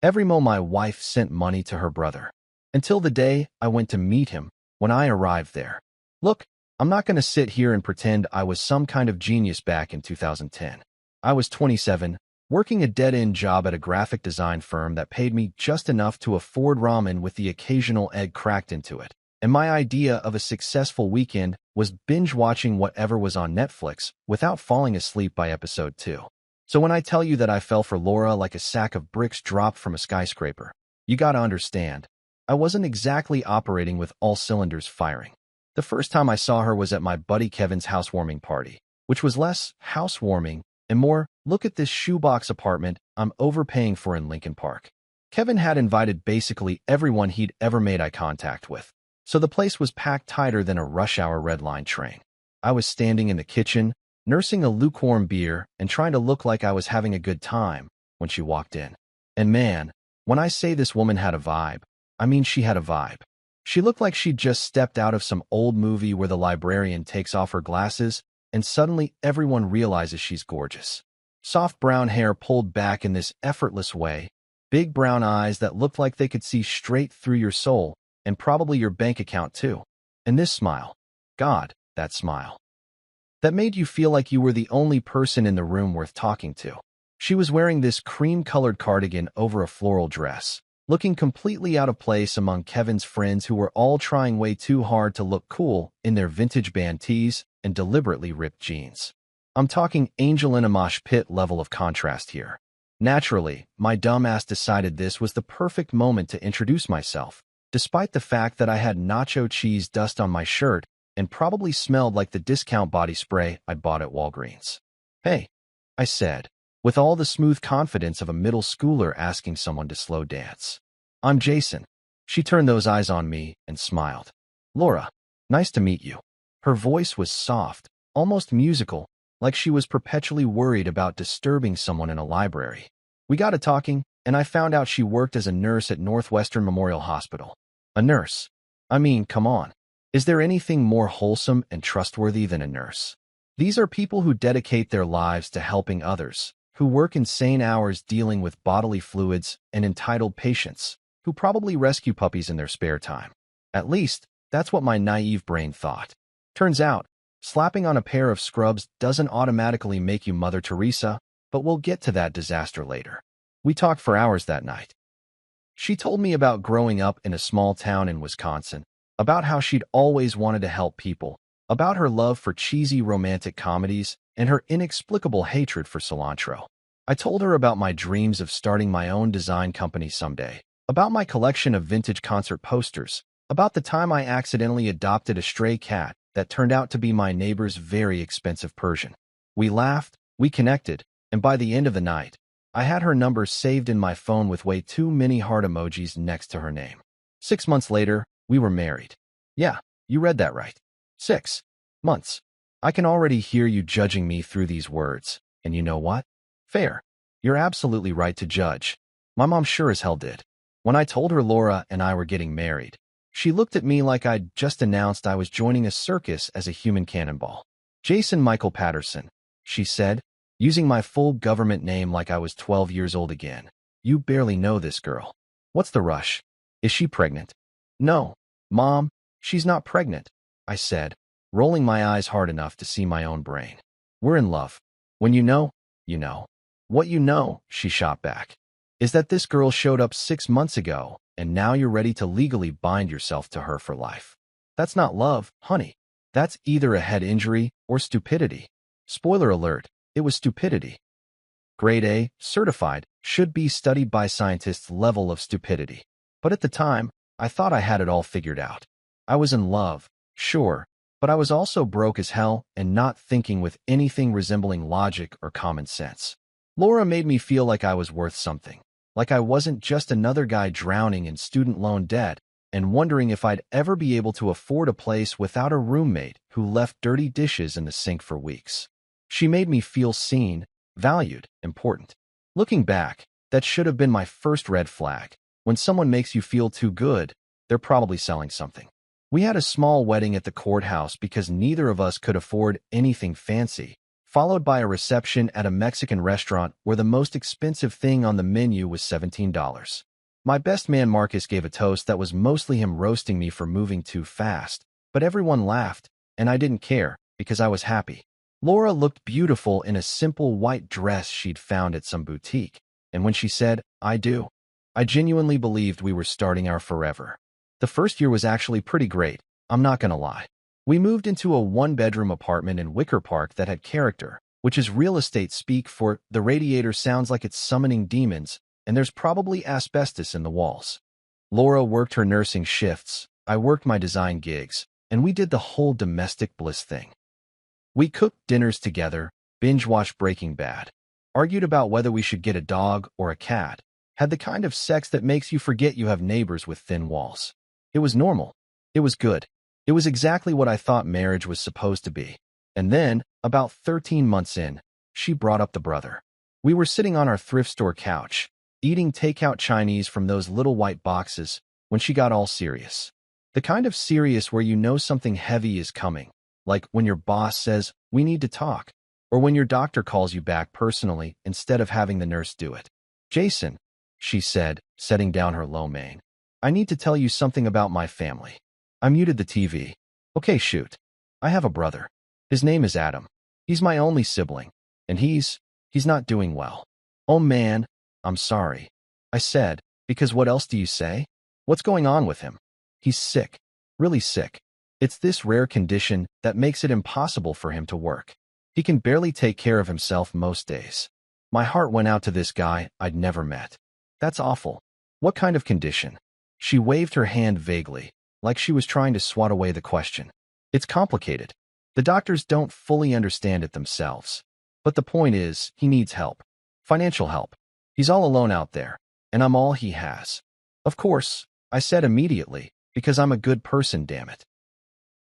Every mo my wife sent money to her brother. Until the day I went to meet him when I arrived there. Look, I'm not going to sit here and pretend I was some kind of genius back in 2010. I was 27, working a dead-end job at a graphic design firm that paid me just enough to afford ramen with the occasional egg cracked into it. And my idea of a successful weekend was binge-watching whatever was on Netflix without falling asleep by episode 2. So when I tell you that I fell for Laura like a sack of bricks dropped from a skyscraper, you gotta understand, I wasn't exactly operating with all cylinders firing. The first time I saw her was at my buddy Kevin's housewarming party, which was less housewarming and more, look at this shoebox apartment I'm overpaying for in Lincoln Park. Kevin had invited basically everyone he'd ever made eye contact with, so the place was packed tighter than a rush-hour red line train. I was standing in the kitchen, nursing a lukewarm beer and trying to look like I was having a good time when she walked in. And man, when I say this woman had a vibe, I mean she had a vibe. She looked like she'd just stepped out of some old movie where the librarian takes off her glasses and suddenly everyone realizes she's gorgeous. Soft brown hair pulled back in this effortless way, big brown eyes that looked like they could see straight through your soul, and probably your bank account too. And this smile. God, that smile. That made you feel like you were the only person in the room worth talking to. She was wearing this cream-colored cardigan over a floral dress, looking completely out of place among Kevin's friends who were all trying way too hard to look cool in their vintage band tees and deliberately ripped jeans. I'm talking Angel in a mosh pit level of contrast here. Naturally, my dumb ass decided this was the perfect moment to introduce myself, despite the fact that I had nacho cheese dust on my shirt and probably smelled like the discount body spray I'd bought at Walgreens. Hey, I said, with all the smooth confidence of a middle schooler asking someone to slow dance. I'm Jason. She turned those eyes on me and smiled. Laura, nice to meet you. Her voice was soft, almost musical, like she was perpetually worried about disturbing someone in a library. We got to talking, and I found out she worked as a nurse at Northwestern Memorial Hospital. A nurse? I mean, come on. Is there anything more wholesome and trustworthy than a nurse? These are people who dedicate their lives to helping others, who work insane hours dealing with bodily fluids and entitled patients, who probably rescue puppies in their spare time. At least, that's what my naive brain thought. Turns out, slapping on a pair of scrubs doesn't automatically make you Mother Teresa, but we'll get to that disaster later. We talked for hours that night. She told me about growing up in a small town in Wisconsin, about how she'd always wanted to help people, about her love for cheesy romantic comedies, and her inexplicable hatred for cilantro. I told her about my dreams of starting my own design company someday, about my collection of vintage concert posters, about the time I accidentally adopted a stray cat that turned out to be my neighbor's very expensive Persian. We laughed, we connected, and by the end of the night, I had her number saved in my phone with way too many heart emojis next to her name. 6 months later, we were married. Yeah, you read that right. 6 months. I can already hear you judging me through these words, and you know what? Fair. You're absolutely right to judge. My mom sure as hell did. When I told her Laura and I were getting married, she looked at me like I'd just announced I was joining a circus as a human cannonball. Jason Michael Patterson, she said, using my full government name like I was 12 years old again. You barely know this girl. What's the rush? Is she pregnant? No, Mom, she's not pregnant, I said, rolling my eyes hard enough to see my own brain. We're in love. When you know, you know. What you know, she shot back, is that this girl showed up 6 months ago, and now you're ready to legally bind yourself to her for life. That's not love, honey. That's either a head injury or stupidity. Spoiler alert, it was stupidity. Grade A, certified, should be studied by scientists level of stupidity. But at the time, I thought I had it all figured out. I was in love, sure, but I was also broke as hell and not thinking with anything resembling logic or common sense. Laura made me feel like I was worth something, like I wasn't just another guy drowning in student loan debt and wondering if I'd ever be able to afford a place without a roommate who left dirty dishes in the sink for weeks. She made me feel seen, valued, important. Looking back, that should have been my first red flag. When someone makes you feel too good, they're probably selling something. We had a small wedding at the courthouse because neither of us could afford anything fancy. followed by a reception at a Mexican restaurant where the most expensive thing on the menu was $17. My best man Marcus gave a toast that was mostly him roasting me for moving too fast, but everyone laughed, and I didn't care because I was happy. Laura looked beautiful in a simple white dress she'd found at some boutique, and when she said, "I do," I genuinely believed we were starting our forever. The first year was actually pretty great, I'm not gonna lie. We moved into a one-bedroom apartment in Wicker Park that had character, which is real estate speak for the radiator sounds like it's summoning demons, and there's probably asbestos in the walls. Laura worked her nursing shifts, I worked my design gigs, and we did the whole domestic bliss thing. We cooked dinners together, binge-watched Breaking Bad, argued about whether we should get a dog or a cat, had the kind of sex that makes you forget you have neighbors with thin walls. It was normal. It was good. It was exactly what I thought marriage was supposed to be. And then, about 13 months in, she brought up the brother. We were sitting on our thrift store couch, eating takeout Chinese from those little white boxes, when she got all serious. The kind of serious where you know something heavy is coming, like when your boss says, "We need to talk," or when your doctor calls you back personally instead of having the nurse do it. "Jason," she said, setting down her lo mein, "I need to tell you something about my family." I muted the TV. "Okay, shoot. I have a brother. His name is Adam. He's my only sibling, and he's not doing well." "Oh man, I'm sorry," I said, because what else do you say? "What's going on with him?" "He's sick. Really sick. It's this rare condition that makes it impossible for him to work. He can barely take care of himself most days." My heart went out to this guy I'd never met. "That's awful. What kind of condition?" She waved her hand vaguely, like she was trying to swat away the question. "It's complicated. The doctors don't fully understand it themselves. But the point is, he needs help. Financial help. He's all alone out there, and I'm all he has." "Of course," I said immediately, because I'm a good person, damn it.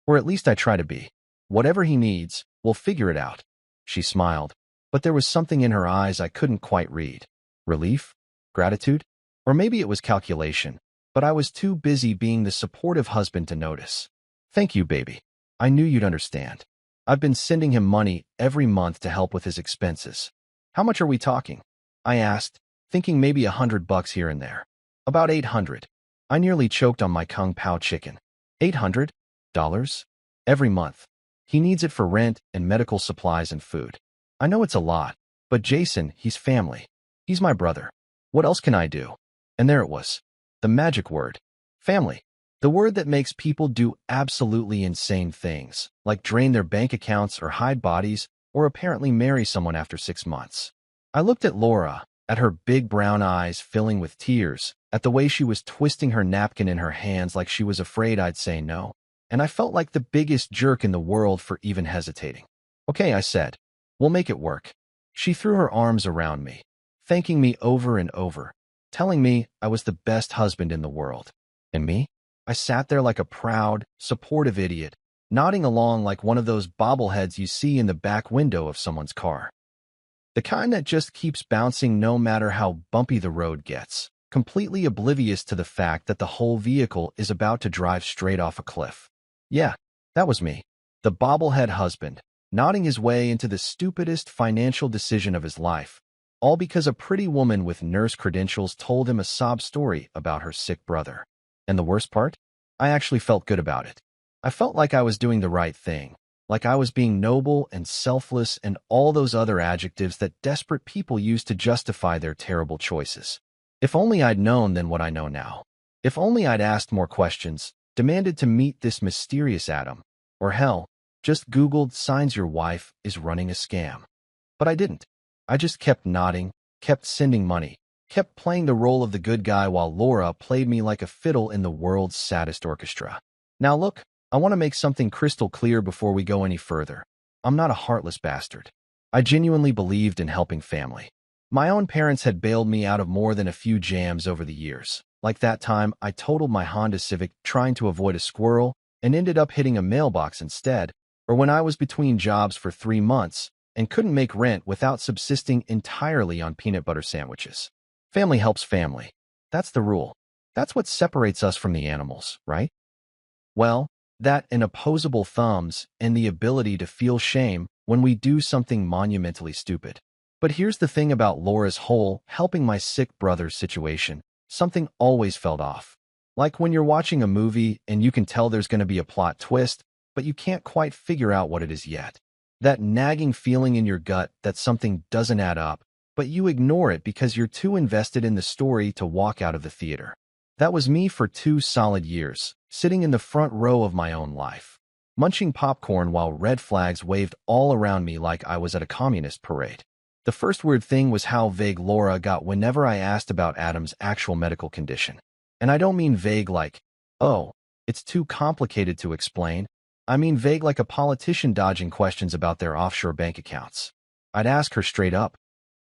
Or at least I try to be. "Whatever he needs, we'll figure it out." She smiled, but there was something in her eyes I couldn't quite read. Relief? Gratitude? Or maybe it was calculation, but I was too busy being the supportive husband to notice. "Thank you, baby. I knew you'd understand. I've been sending him money every month to help with his expenses." "How much are we talking?" I asked, thinking maybe $100 here and there. "About 800. I nearly choked on my Kung Pao chicken. $800? Every month. He needs it for rent and medical supplies and food. I know it's a lot, but Jason, he's family. He's my brother. What else can I do?" And there it was. The magic word. Family. The word that makes people do absolutely insane things, like drain their bank accounts or hide bodies, or apparently marry someone after 6 months. I looked at Laura, at her big brown eyes filling with tears, at the way she was twisting her napkin in her hands like she was afraid I'd say no, and I felt like the biggest jerk in the world for even hesitating. "Okay," I said. "We'll make it work." She threw her arms around me, thanking me over and over, telling me I was the best husband in the world. And me? I sat there like a proud, supportive idiot, nodding along like one of those bobbleheads you see in the back window of someone's car. The kind that just keeps bouncing no matter how bumpy the road gets, completely oblivious to the fact that the whole vehicle is about to drive straight off a cliff. Yeah, that was me, the bobblehead husband, nodding his way into the stupidest financial decision of his life, all because a pretty woman with nurse credentials told him a sob story about her sick brother. And the worst part? I actually felt good about it. I felt like I was doing the right thing, like I was being noble and selfless and all those other adjectives that desperate people use to justify their terrible choices. If only I'd known then what I know now. If only I'd asked more questions, demanded to meet this mysterious Adam, or hell, just Googled signs your wife is running a scam. But I didn't. I just kept nodding, kept sending money, kept playing the role of the good guy while Laura played me like a fiddle in the world's saddest orchestra. Now look, I want to make something crystal clear before we go any further. I'm not a heartless bastard. I genuinely believed in helping family. My own parents had bailed me out of more than a few jams over the years. Like that time, I totaled my Honda Civic trying to avoid a squirrel and ended up hitting a mailbox instead, or when I was between jobs for 3 months and couldn't make rent without subsisting entirely on peanut butter sandwiches. Family helps family. That's the rule. That's what separates us from the animals, right? Well, that and opposable thumbs and the ability to feel shame when we do something monumentally stupid. But here's the thing about Laura's whole helping my sick brother situation. Something always felt off. Like when you're watching a movie and you can tell there's going to be a plot twist, but you can't quite figure out what it is yet. That nagging feeling in your gut that something doesn't add up, but you ignore it because you're too invested in the story to walk out of the theater. That was me for 2 solid years, sitting in the front row of my own life, munching popcorn while red flags waved all around me like I was at a communist parade. The first weird thing was how vague Laura got whenever I asked about Adam's actual medical condition. And I don't mean vague like, oh, it's too complicated to explain. I mean vague like a politician dodging questions about their offshore bank accounts. I'd ask her straight up,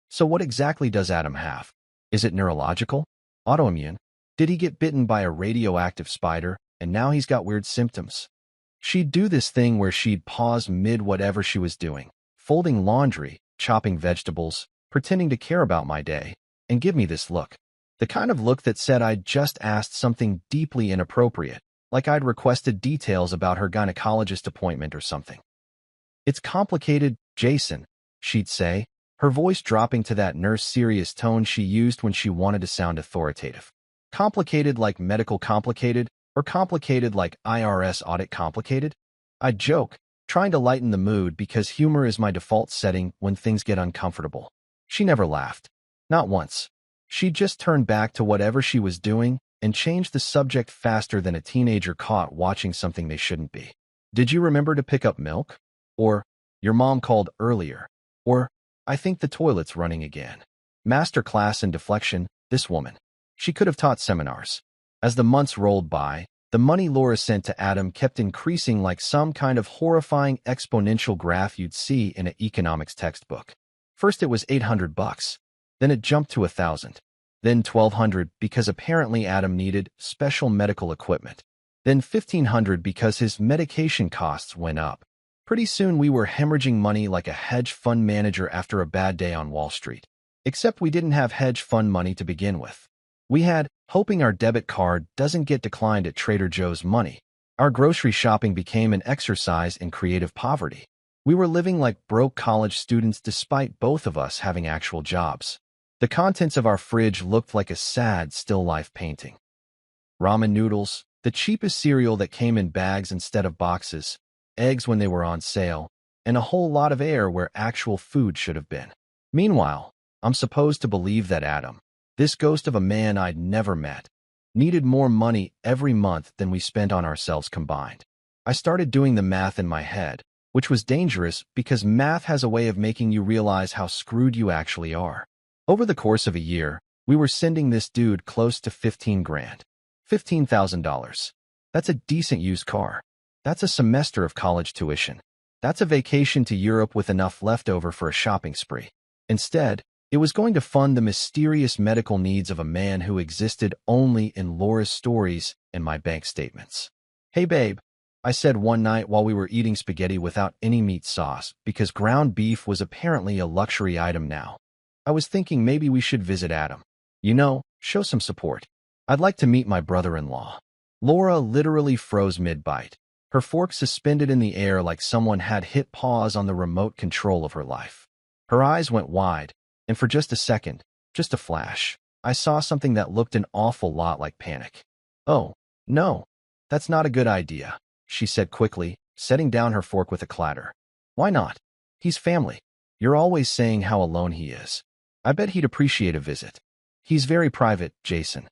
so what exactly does Adam have? Is it neurological? Autoimmune? Did he get bitten by a radioactive spider, and now he's got weird symptoms? She'd do this thing where she'd pause mid whatever she was doing, folding laundry, chopping vegetables, pretending to care about my day, and give me this look. The kind of look that said I'd just asked something deeply inappropriate, like I'd requested details about her gynecologist appointment or something. It's complicated, Jason, she'd say, her voice dropping to that nurse-serious tone she used when she wanted to sound authoritative. Complicated like medical complicated, or complicated like IRS audit complicated? I'd joke, trying to lighten the mood because humor is my default setting when things get uncomfortable. She never laughed. Not once. She'd just turn back to whatever she was doing and change the subject faster than a teenager caught watching something they shouldn't be. Did you remember to pick up milk? Or, your mom called earlier. Or, I think the toilet's running again. Master class in deflection, this woman. She could have taught seminars. As the months rolled by, the money Laura sent to Adam kept increasing like some kind of horrifying exponential graph you'd see in an economics textbook. First it was $800, then it jumped to $1,000, then $1,200 because apparently Adam needed special medical equipment, then $1,500 because his medication costs went up. Pretty soon we were hemorrhaging money like a hedge fund manager after a bad day on Wall Street. Except we didn't have hedge fund money to begin with. We had, hoping our debit card doesn't get declined at Trader Joe's money. Our grocery shopping became an exercise in creative poverty. We were living like broke college students despite both of us having actual jobs. The contents of our fridge looked like a sad still life painting. Ramen noodles, the cheapest cereal that came in bags instead of boxes, eggs when they were on sale, and a whole lot of air where actual food should have been. Meanwhile, I'm supposed to believe that Adam, this ghost of a man I'd never met, needed more money every month than we spent on ourselves combined. I started doing the math in my head, which was dangerous because math has a way of making you realize how screwed you actually are. Over the course of a year, we were sending this dude close to 15 grand. $15,000. That's a decent used car. That's a semester of college tuition. That's a vacation to Europe with enough left over for a shopping spree. Instead, it was going to fund the mysterious medical needs of a man who existed only in Laura's stories and my bank statements. Hey babe, I said one night while we were eating spaghetti without any meat sauce because ground beef was apparently a luxury item now. I was thinking maybe we should visit Adam. You know, show some support. I'd like to meet my brother-in-law. Laura literally froze mid-bite, her fork suspended in the air like someone had hit pause on the remote control of her life. Her eyes went wide, and for just a second, just a flash, I saw something that looked an awful lot like panic. Oh, no, that's not a good idea, she said quickly, setting down her fork with a clatter. Why not? He's family. You're always saying how alone he is. I bet he'd appreciate a visit. He's very private, Jason.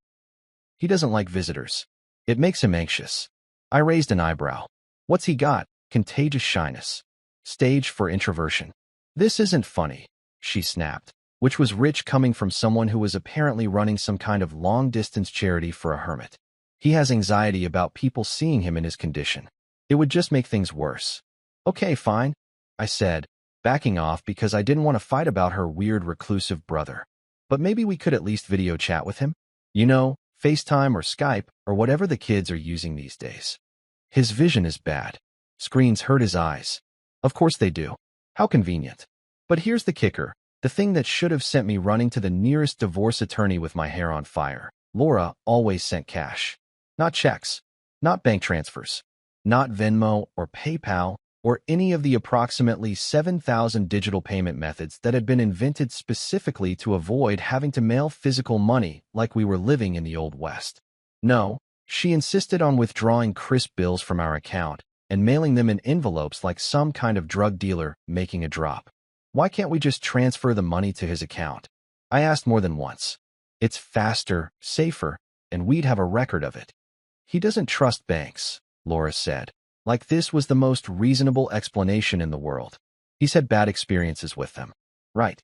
He doesn't like visitors. It makes him anxious. I raised an eyebrow. What's he got? Contagious shyness. Stage for introversion. This isn't funny, she snapped, which was rich coming from someone who was apparently running some kind of long-distance charity for a hermit. He has anxiety about people seeing him in his condition. It would just make things worse. Okay, fine, I said, backing off because I didn't want to fight about her weird reclusive brother. But maybe we could at least video chat with him? You know, FaceTime or Skype or whatever the kids are using these days. His vision is bad. Screens hurt his eyes. Of course they do. How convenient. But here's the kicker, the thing that should have sent me running to the nearest divorce attorney with my hair on fire. Laura always sent cash. Not checks. Not bank transfers. Not Venmo or PayPal. or any of the approximately 7,000 digital payment methods that had been invented specifically to avoid having to mail physical money like we were living in the Old West. No, she insisted on withdrawing crisp bills from our account and mailing them in envelopes like some kind of drug dealer making a drop. Why can't we just transfer the money to his account? I asked more than once. It's faster, safer, and we'd have a record of it. He doesn't trust banks, Laura said. Like this was the most reasonable explanation in the world. He's had bad experiences with them. Right.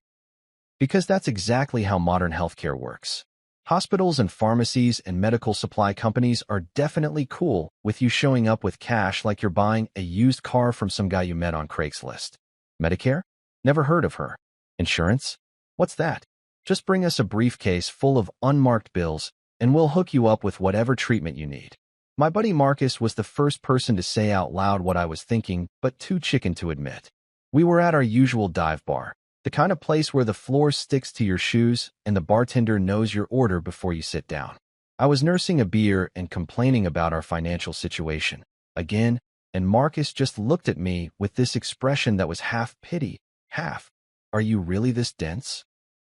Because that's exactly how modern healthcare works. Hospitals and pharmacies and medical supply companies are definitely cool with you showing up with cash like you're buying a used car from some guy you met on Craigslist. Medicare? Never heard of her. Insurance? What's that? Just bring us a briefcase full of unmarked bills and we'll hook you up with whatever treatment you need. My buddy Marcus was the first person to say out loud what I was thinking, but too chicken to admit. We were at our usual dive bar, the kind of place where the floor sticks to your shoes and the bartender knows your order before you sit down. I was nursing a beer and complaining about our financial situation, again, and Marcus just looked at me with this expression that was half pity, half, "Are you really this dense?"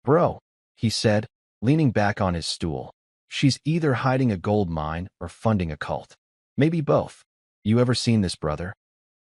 "Bro," he said, leaning back on his stool. "She's either hiding a gold mine or funding a cult. Maybe both. You ever seen this brother?"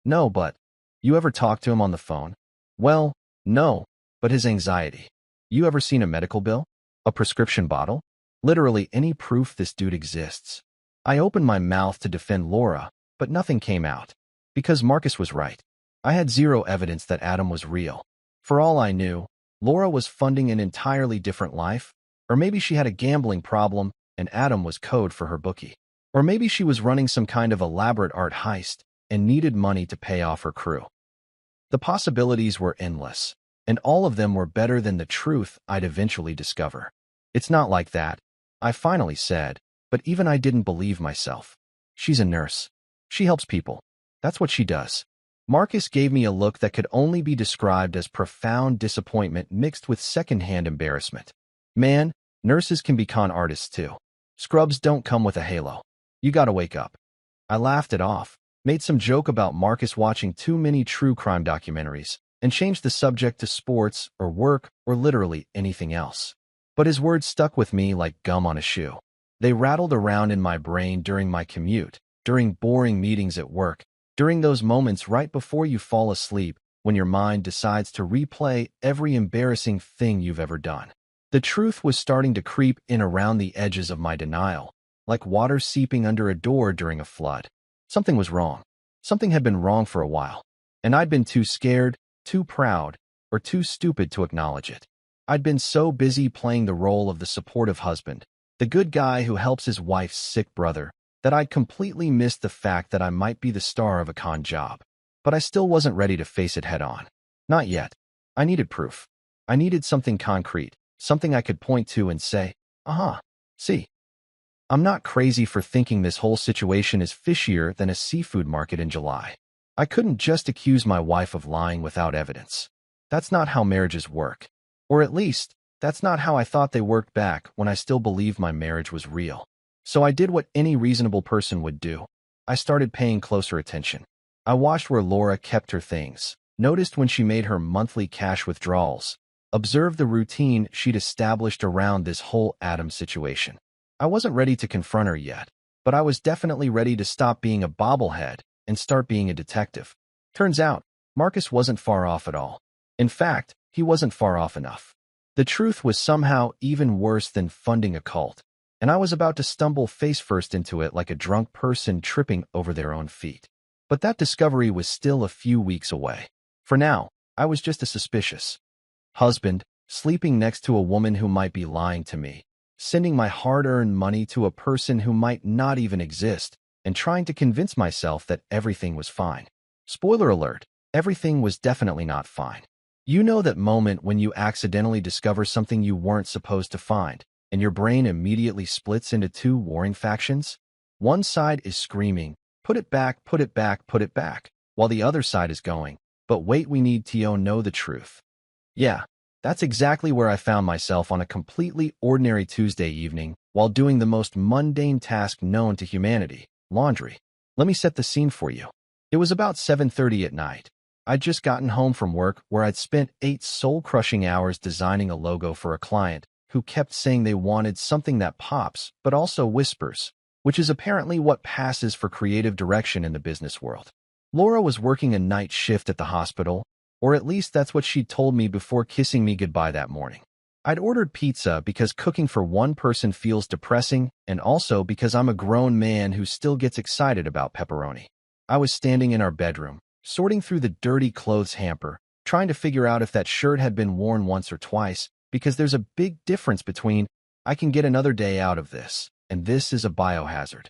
"No, but..." "You ever talk to him on the phone?" "Well, no, but his anxiety." "You ever seen a medical bill? A prescription bottle? Literally any proof this dude exists?" I opened my mouth to defend Laura, but nothing came out. Because Marcus was right. I had zero evidence that Adam was real. For all I knew, Laura was funding an entirely different life, or maybe she had a gambling problem and Adam was code for her bookie. Or maybe she was running some kind of elaborate art heist and needed money to pay off her crew. The possibilities were endless, and all of them were better than the truth I'd eventually discover. "It's not like that," I finally said, but even I didn't believe myself. "She's a nurse. She helps people. That's what she does." Marcus gave me a look that could only be described as profound disappointment mixed with secondhand embarrassment. "Man, nurses can be con artists too. Scrubs don't come with a halo. You gotta wake up." I laughed it off, made some joke about Marcus watching too many true crime documentaries, and changed the subject to sports or work or literally anything else. But his words stuck with me like gum on a shoe. They rattled around in my brain during my commute, during boring meetings at work, during those moments right before you fall asleep when your mind decides to replay every embarrassing thing you've ever done. The truth was starting to creep in around the edges of my denial, like water seeping under a door during a flood. Something was wrong. Something had been wrong for a while, and I'd been too scared, too proud, or too stupid to acknowledge it. I'd been so busy playing the role of the supportive husband, the good guy who helps his wife's sick brother, that I'd completely missed the fact that I might be the star of a con job. But I still wasn't ready to face it head on. Not yet. I needed proof. I needed something concrete, something I could point to and say, see. I'm not crazy for thinking this whole situation is fishier than a seafood market in July. I couldn't just accuse my wife of lying without evidence. That's not how marriages work. Or at least, that's not how I thought they worked back when I still believed my marriage was real. So I did what any reasonable person would do. I started paying closer attention. I watched where Laura kept her things, noticed when she made her monthly cash withdrawals, observed the routine she'd established around this whole Adam situation. I wasn't ready to confront her yet, but I was definitely ready to stop being a bobblehead and start being a detective. Turns out, Marcus wasn't far off at all. In fact, he wasn't far off enough. The truth was somehow even worse than funding a cult, and I was about to stumble face first into it like a drunk person tripping over their own feet. But that discovery was still a few weeks away. For now, I was just a suspicious husband, sleeping next to a woman who might be lying to me, sending my hard-earned money to a person who might not even exist, and trying to convince myself that everything was fine. Spoiler alert, everything was definitely not fine. You know that moment when you accidentally discover something you weren't supposed to find, and your brain immediately splits into two warring factions? One side is screaming, "Put it back, put it back, put it back," while the other side is going, "But wait, we need to know the truth." Yeah, that's exactly where I found myself on a completely ordinary Tuesday evening while doing the most mundane task known to humanity, laundry. Let me set the scene for you. It was about 7:30 at night. I'd just gotten home from work where I'd spent 8 soul-crushing hours designing a logo for a client who kept saying they wanted something that pops but also whispers, which is apparently what passes for creative direction in the business world. Laura was working a night shift at the hospital, or at least that's what she'd told me before kissing me goodbye that morning. I'd ordered pizza because cooking for one person feels depressing, and also because I'm a grown man who still gets excited about pepperoni. I was standing in our bedroom, sorting through the dirty clothes hamper, trying to figure out if that shirt had been worn once or twice, because there's a big difference between I can get another day out of this, and this is a biohazard.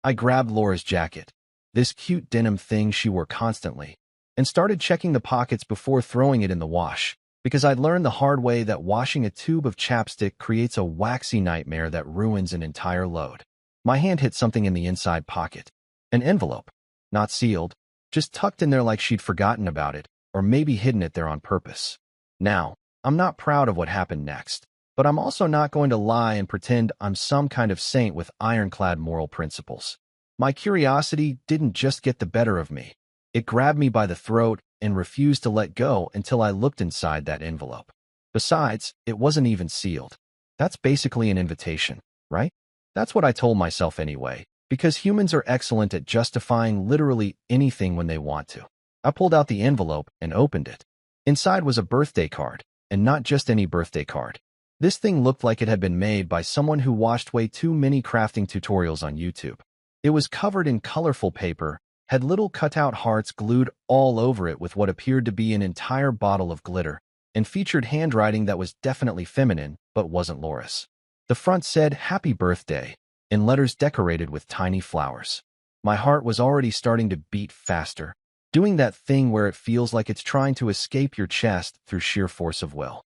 I grabbed Laura's jacket, this cute denim thing she wore constantly, and started checking the pockets before throwing it in the wash, because I'd learned the hard way that washing a tube of chapstick creates a waxy nightmare that ruins an entire load. My hand hit something in the inside pocket. An envelope. Not sealed, just tucked in there like she'd forgotten about it, or maybe hidden it there on purpose. Now, I'm not proud of what happened next, but I'm also not going to lie and pretend I'm some kind of saint with ironclad moral principles. My curiosity didn't just get the better of me. It grabbed me by the throat and refused to let go until I looked inside that envelope. Besides, it wasn't even sealed. That's basically an invitation, right? That's what I told myself anyway, because humans are excellent at justifying literally anything when they want to. I pulled out the envelope and opened it. Inside was a birthday card, and not just any birthday card. This thing looked like it had been made by someone who watched way too many crafting tutorials on YouTube. It was covered in colorful paper, had little cutout hearts glued all over it with what appeared to be an entire bottle of glitter, and featured handwriting that was definitely feminine, but wasn't Laura's. The front said, "Happy Birthday," in letters decorated with tiny flowers. My heart was already starting to beat faster, doing that thing where it feels like it's trying to escape your chest through sheer force of will.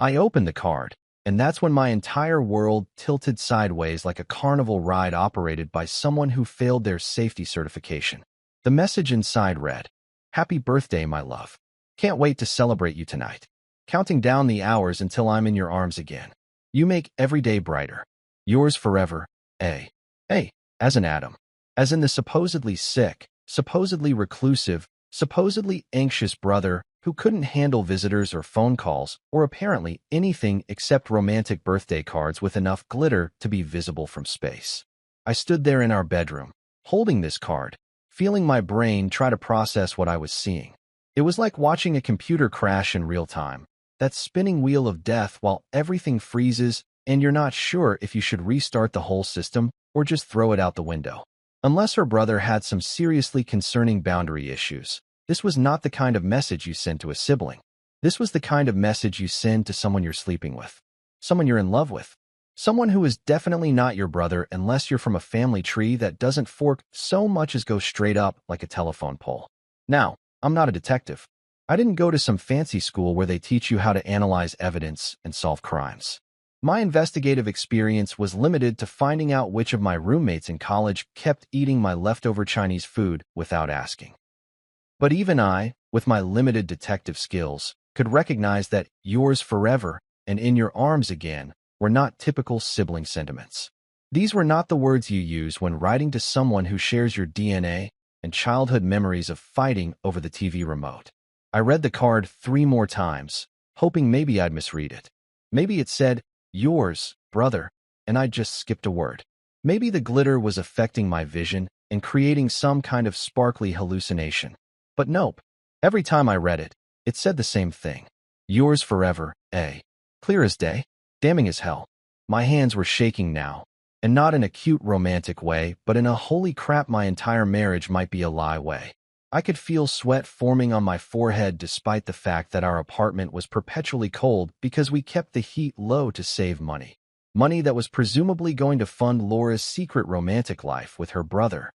I opened the card, and that's when my entire world tilted sideways like a carnival ride operated by someone who failed their safety certification. The message inside read, "Happy birthday, my love. Can't wait to celebrate you tonight. Counting down the hours until I'm in your arms again. You make every day brighter. Yours forever, A." A, as in Adam. As in the supposedly sick, supposedly reclusive, supposedly anxious brother who couldn't handle visitors or phone calls, or apparently anything except romantic birthday cards with enough glitter to be visible from space. I stood there in our bedroom, holding this card, feeling my brain try to process what I was seeing. It was like watching a computer crash in real time, that spinning wheel of death while everything freezes and you're not sure if you should restart the whole system or just throw it out the window. Unless her brother had some seriously concerning boundary issues, this was not the kind of message you send to a sibling. This was the kind of message you send to someone you're sleeping with, someone you're in love with, someone who is definitely not your brother unless you're from a family tree that doesn't fork so much as go straight up like a telephone pole. Now, I'm not a detective. I didn't go to some fancy school where they teach you how to analyze evidence and solve crimes. My investigative experience was limited to finding out which of my roommates in college kept eating my leftover Chinese food without asking. But even I, with my limited detective skills, could recognize that "yours forever" and "in your arms again" were not typical sibling sentiments. These were not the words you use when writing to someone who shares your DNA and childhood memories of fighting over the TV remote. I read the card 3 more times, hoping maybe I'd misread it. Maybe it said, "Yours, brother," and I'd just skipped a word. Maybe the glitter was affecting my vision and creating some kind of sparkly hallucination. But nope. Every time I read it, it said the same thing. "Yours forever, A." Clear as day. Damning as hell. My hands were shaking now, and not in a cute romantic way, but in a holy crap my entire marriage might be a lie way. I could feel sweat forming on my forehead despite the fact that our apartment was perpetually cold because we kept the heat low to save money. Money that was presumably going to fund Laura's secret romantic life with her brother.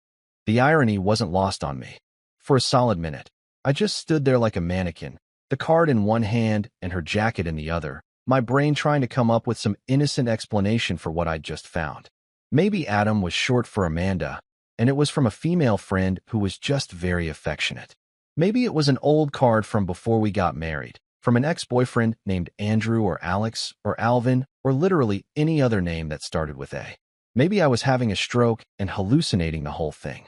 The irony wasn't lost on me. For a solid minute, I just stood there like a mannequin, the card in one hand and her jacket in the other, my brain trying to come up with some innocent explanation for what I'd just found. Maybe Adam was short for Amanda, and it was from a female friend who was just very affectionate. Maybe it was an old card from before we got married, from an ex-boyfriend named Andrew or Alex or Alvin or literally any other name that started with A. Maybe I was having a stroke and hallucinating the whole thing.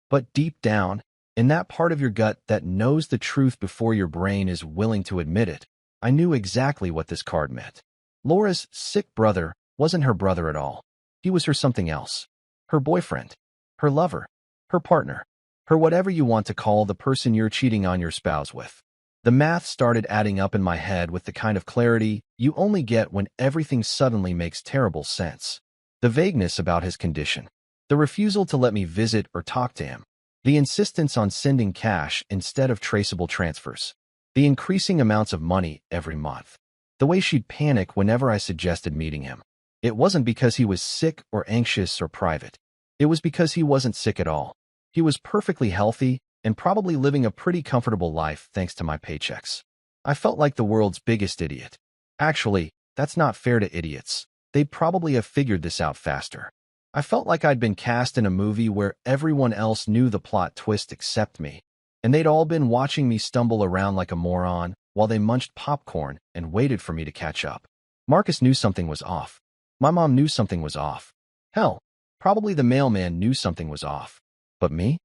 But deep down, in that part of your gut that knows the truth before your brain is willing to admit it, I knew exactly what this card meant. Laura's sick brother wasn't her brother at all. He was her something else. Her boyfriend. Her lover. Her partner. Her whatever you want to call the person you're cheating on your spouse with. The math started adding up in my head with the kind of clarity you only get when everything suddenly makes terrible sense. The vagueness about his condition. The refusal to let me visit or talk to him. The insistence on sending cash instead of traceable transfers. The increasing amounts of money every month. The way she'd panic whenever I suggested meeting him. It wasn't because he was sick or anxious or private. It was because he wasn't sick at all. He was perfectly healthy and probably living a pretty comfortable life thanks to my paychecks. I felt like the world's biggest idiot. Actually, that's not fair to idiots. They'd probably have figured this out faster. I felt like I'd been cast in a movie where everyone else knew the plot twist except me, and they'd all been watching me stumble around like a moron while they munched popcorn and waited for me to catch up. Marcus knew something was off. My mom knew something was off. Hell, probably the mailman knew something was off. But me?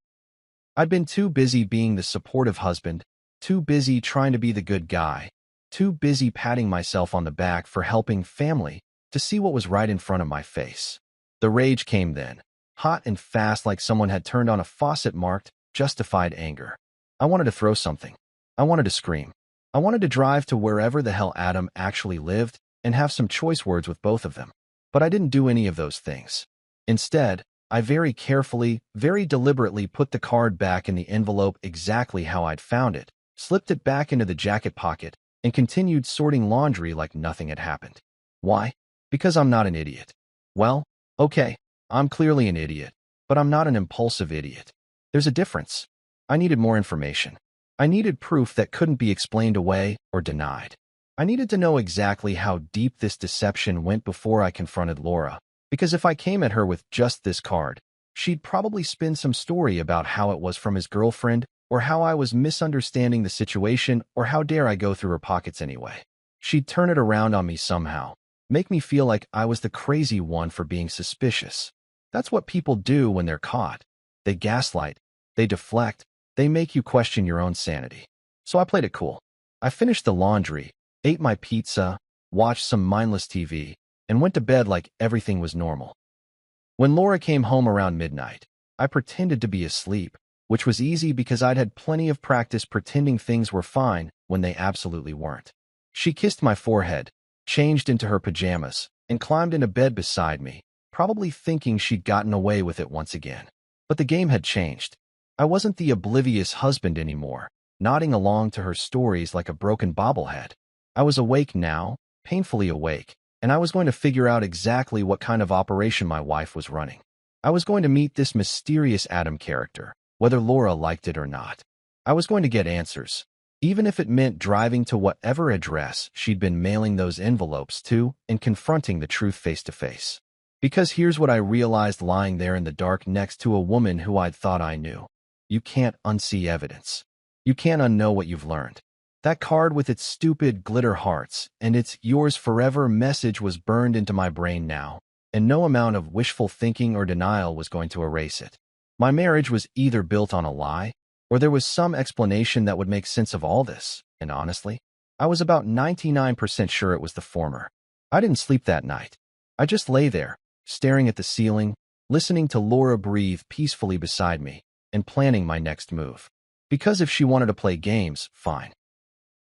I'd been too busy being the supportive husband, too busy trying to be the good guy, too busy patting myself on the back for helping family to see what was right in front of my face. The rage came then, hot and fast like someone had turned on a faucet marked justified anger. I wanted to throw something. I wanted to scream. I wanted to drive to wherever the hell Adam actually lived and have some choice words with both of them. But I didn't do any of those things. Instead, I very carefully, very deliberately put the card back in the envelope exactly how I'd found it, slipped it back into the jacket pocket, and continued sorting laundry like nothing had happened. Why? Because I'm not an idiot. Well, okay, I'm clearly an idiot, but I'm not an impulsive idiot. There's a difference. I needed more information. I needed proof that couldn't be explained away or denied. I needed to know exactly how deep this deception went before I confronted Laura, because if I came at her with just this card, she'd probably spin some story about how it was from his girlfriend, or how I was misunderstanding the situation, or how dare I go through her pockets anyway. She'd turn it around on me somehow, make me feel like I was the crazy one for being suspicious. That's what people do when they're caught. They gaslight, they deflect, they make you question your own sanity. So I played it cool. I finished the laundry, ate my pizza, watched some mindless TV, and went to bed like everything was normal. When Laura came home around midnight, I pretended to be asleep, which was easy because I'd had plenty of practice pretending things were fine when they absolutely weren't. She kissed my forehead, changed into her pajamas, and climbed into bed beside me, probably thinking she'd gotten away with it once again. But the game had changed. I wasn't the oblivious husband anymore, nodding along to her stories like a broken bobblehead. I was awake now, painfully awake, and I was going to figure out exactly what kind of operation my wife was running. I was going to meet this mysterious Adam character, whether Laura liked it or not. I was going to get answers, even if it meant driving to whatever address she'd been mailing those envelopes to and confronting the truth face to face. Because here's what I realized lying there in the dark next to a woman who I'd thought I knew. You can't unsee evidence. You can't unknow what you've learned. That card with its stupid glitter hearts and its yours forever message was burned into my brain now, and no amount of wishful thinking or denial was going to erase it. My marriage was either built on a lie, or there was some explanation that would make sense of all this, and honestly, I was about 99% sure it was the former. I didn't sleep that night. I just lay there, staring at the ceiling, listening to Laura breathe peacefully beside me, and planning my next move. Because if she wanted to play games, fine.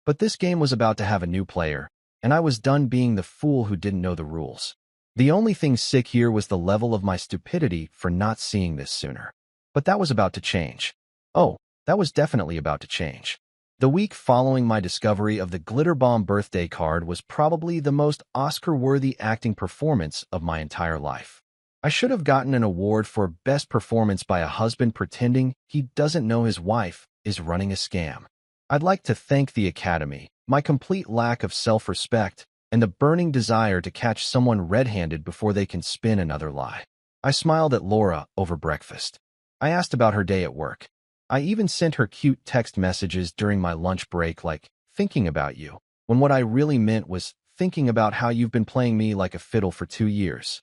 But this game was about to have a new player, and I was done being the fool who didn't know the rules. The only thing sick here was the level of my stupidity for not seeing this sooner. But that was about to change. Oh, that was definitely about to change. The week following my discovery of the Glitter Bomb birthday card was probably the most Oscar-worthy acting performance of my entire life. I should have gotten an award for best performance by a husband pretending he doesn't know his wife is running a scam. I'd like to thank the Academy, my complete lack of self-respect, and the burning desire to catch someone red-handed before they can spin another lie. I smiled at Laura over breakfast. I asked about her day at work. I even sent her cute text messages during my lunch break like, thinking about you, when what I really meant was thinking about how you've been playing me like a fiddle for 2 years.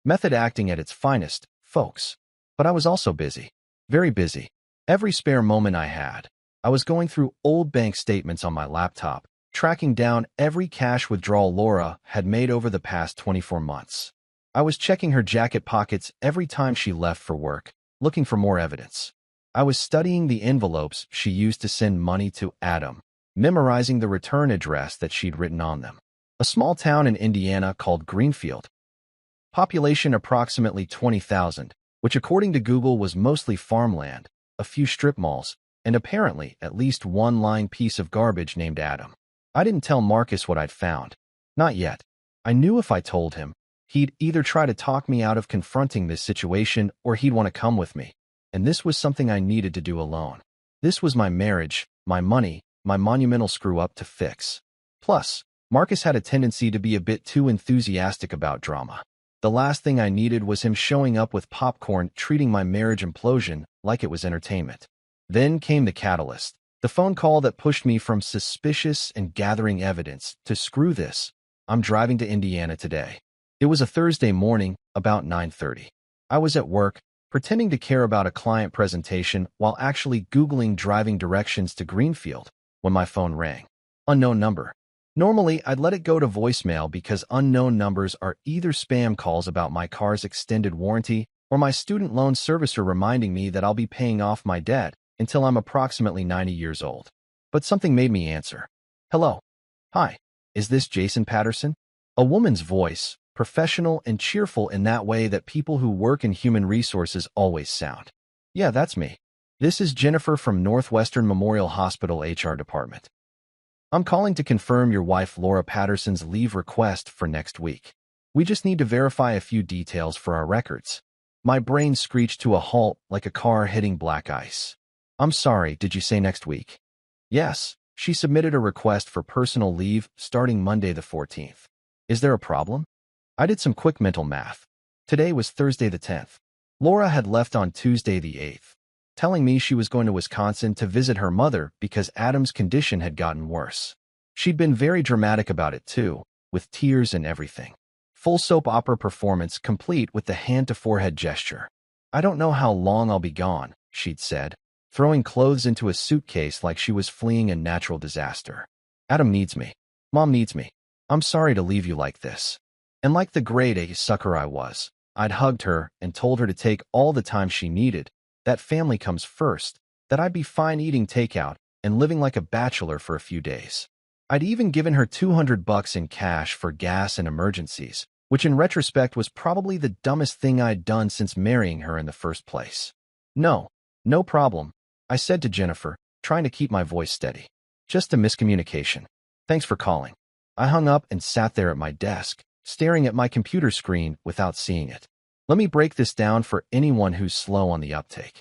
Method acting at its finest, folks. But I was also busy. Very busy. Every spare moment I had. I was going through old bank statements on my laptop, tracking down every cash withdrawal Laura had made over the past 24 months. I was checking her jacket pockets every time she left for work, looking for more evidence. I was studying the envelopes she used to send money to Adam, memorizing the return address that she'd written on them. A small town in Indiana called Greenfield. Population approximately 20,000, which according to Google was mostly farmland, a few strip malls, and apparently at least one lying piece of garbage named Adam. I didn't tell Marcus what I'd found. Not yet. I knew if I told him, he'd either try to talk me out of confronting this situation or he'd want to come with me. And this was something I needed to do alone. This was my marriage, my money, my monumental screw-up to fix. Plus, Marcus had a tendency to be a bit too enthusiastic about drama. The last thing I needed was him showing up with popcorn, treating my marriage implosion like it was entertainment. Then came the catalyst, the phone call that pushed me from suspicious and gathering evidence to screw this. I'm driving to Indiana today. It was a Thursday morning, about 9:30. I was at work, pretending to care about a client presentation while actually Googling driving directions to Greenfield, when my phone rang. Unknown number. Normally, I'd let it go to voicemail because unknown numbers are either spam calls about my car's extended warranty or my student loan servicer reminding me that I'll be paying off my debt until I'm approximately 90 years old. But something made me answer. Hello. Hi. Is this Jason Patterson? A woman's voice, professional and cheerful in that way that people who work in human resources always sound. Yeah, that's me. This is Jennifer from Northwestern Memorial Hospital HR department. I'm calling to confirm your wife Laura Patterson's leave request for next week. We just need to verify a few details for our records. My brain screeched to a halt like a car hitting black ice. I'm sorry, did you say next week? Yes, she submitted a request for personal leave starting Monday the 14th. Is there a problem? I did some quick mental math. Today was Thursday the 10th. Laura had left on Tuesday the 8th, telling me she was going to Wisconsin to visit her mother because Adam's condition had gotten worse. She'd been very dramatic about it too, with tears and everything. Full soap opera performance complete with the hand-to-forehead gesture. I don't know how long I'll be gone, she'd said, throwing clothes into a suitcase like she was fleeing a natural disaster. Adam needs me. Mom needs me. I'm sorry to leave you like this. And like the grade A sucker I was, I'd hugged her and told her to take all the time she needed, that family comes first, that I'd be fine eating takeout and living like a bachelor for a few days. I'd even given her $200 in cash for gas and emergencies, which in retrospect was probably the dumbest thing I'd done since marrying her in the first place. No problem, I said to Jennifer, trying to keep my voice steady. Just a miscommunication. Thanks for calling. I hung up and sat there at my desk, staring at my computer screen without seeing it. Let me break this down for anyone who's slow on the uptake.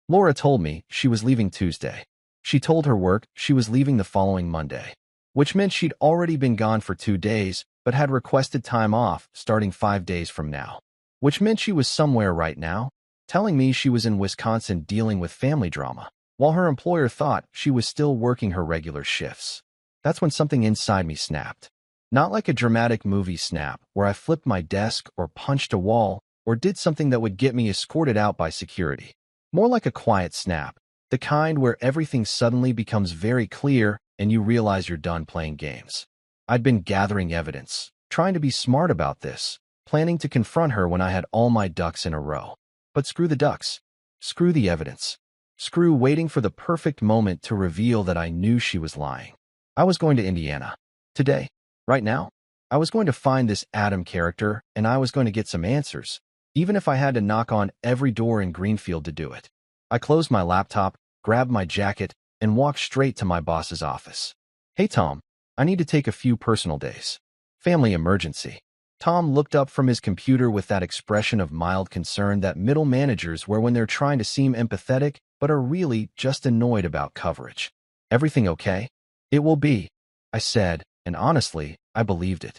Laura told me she was leaving Tuesday. She told her work she was leaving the following Monday, which meant she'd already been gone for 2 days, but had requested time off starting 5 days from now, which meant she was somewhere right now, telling me she was in Wisconsin dealing with family drama, while her employer thought she was still working her regular shifts. That's when something inside me snapped. Not like a dramatic movie snap where I flipped my desk or punched a wall or did something that would get me escorted out by security. More like a quiet snap, the kind where everything suddenly becomes very clear and you realize you're done playing games. I'd been gathering evidence, trying to be smart about this, planning to confront her when I had all my ducks in a row. But screw the ducks. Screw the evidence. Screw waiting for the perfect moment to reveal that I knew she was lying. I was going to Indiana. Today. Right now, I was going to find this Adam character, and I was going to get some answers, even if I had to knock on every door in Greenfield to do it. I closed my laptop, grabbed my jacket, and walked straight to my boss's office. Hey, Tom, I need to take a few personal days. Family emergency. Tom looked up from his computer with that expression of mild concern that middle managers wear when they're trying to seem empathetic but are really just annoyed about coverage. Everything okay? It will be, I said. And honestly, I believed it.